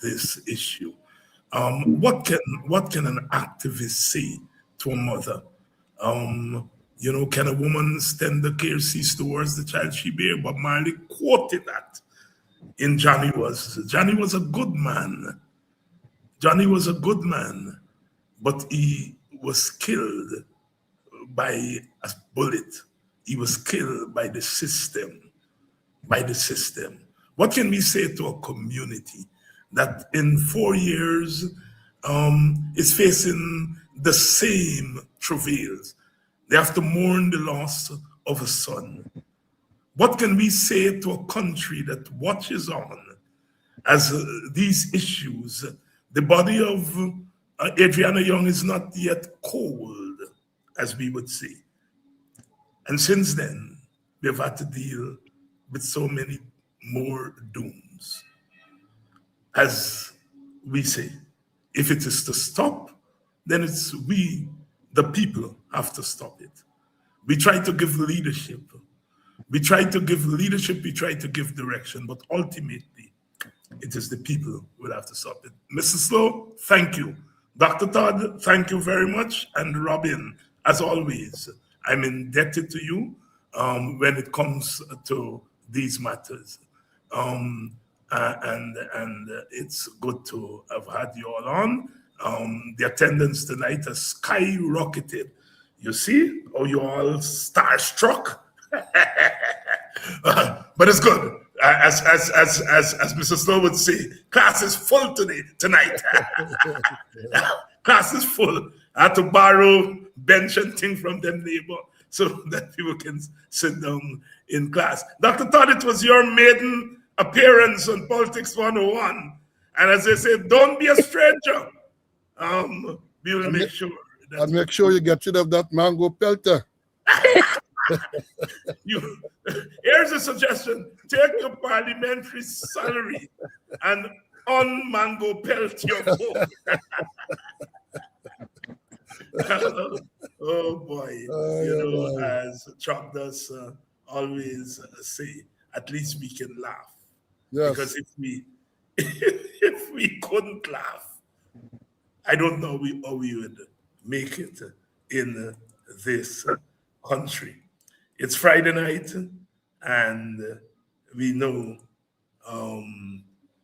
this issue. What can an activist say to a mother? You know, can a woman's tender care cease towards the child she bear? Bob Marley quoted that in Johnny Was. Johnny was a good man. Johnny was a good man, but he was killed by a bullet. He was killed by the system. What can we say to a community that in 4 years is facing the same travails? They have to mourn the loss of a son. What can we say to a country that watches on as these issues, the body of Adriana Young is not yet cold, as we would say. And since then, we've had to deal with so many more dooms. As we say, if it is to stop, then it's we, the people, have to stop it. We try to give leadership. We try to give direction, but ultimately, it is the people who will have to stop it. Mr. Slowe, thank you. Dr. Todd, thank you very much. And Robin, as always, I'm indebted to you when it comes to these matters. And it's good to have had you all on. The attendance tonight has skyrocketed. You see how you all starstruck? But it's good. As Mr. Slowe would say, class is full tonight. Class is full. I had to borrow bench and thing from them neighbor so that people can sit down in class. Dr. Todd, it was your maiden appearance on Politics 101. And as they say, don't be a stranger. We will make sure. And make sure you get rid of that mango pelter. Here's a suggestion. Take your parliamentary salary and mango pelt your vote. Oh boy. As Chuck does always say, at least we can laugh. Yes. Because if we couldn't laugh, I don't know how we would make it in this country. It's Friday night, and we know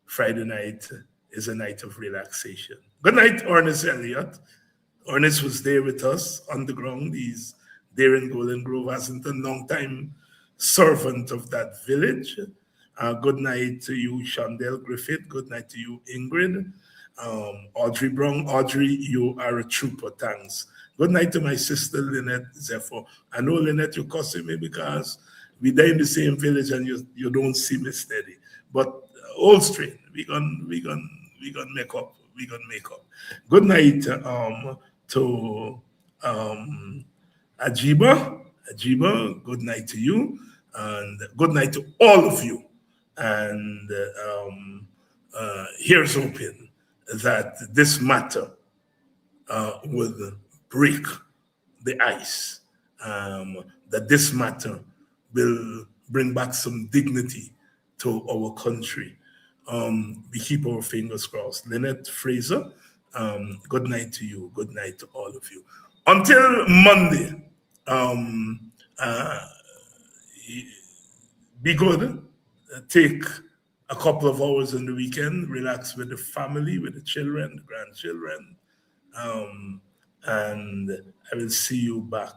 Friday night is a night of relaxation. Good night, Ernest Elliott. Ernest was there with us on the ground. He's there in Golden Grove, Haslington, long-time servant of that village. Good night to you, Shondell Griffith. Good night to you, Ingrid. Audrey Brown. Audrey, you are a trooper. Thanks. Good night to my sister, Lynette Zephyr. I know, Lynette, you're cussing me because we die in the same village and you don't see me steady. But old straight, we gonna make up. We gonna make up. Good night to Ajiba. Ajiba, good night to you. And good night to all of you. And here's hoping that this matter will break the ice, that this matter will bring back some dignity to our country. We keep our fingers crossed. Lynette Fraser, good night to you. Good night to all of you. Until Monday, be good. Take a couple of hours on the weekend, relax with the family, with the children, the grandchildren. And I will see you back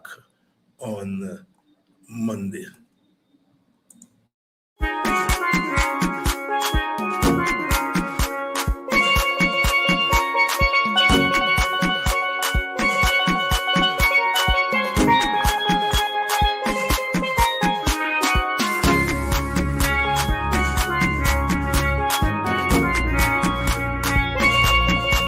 on Monday.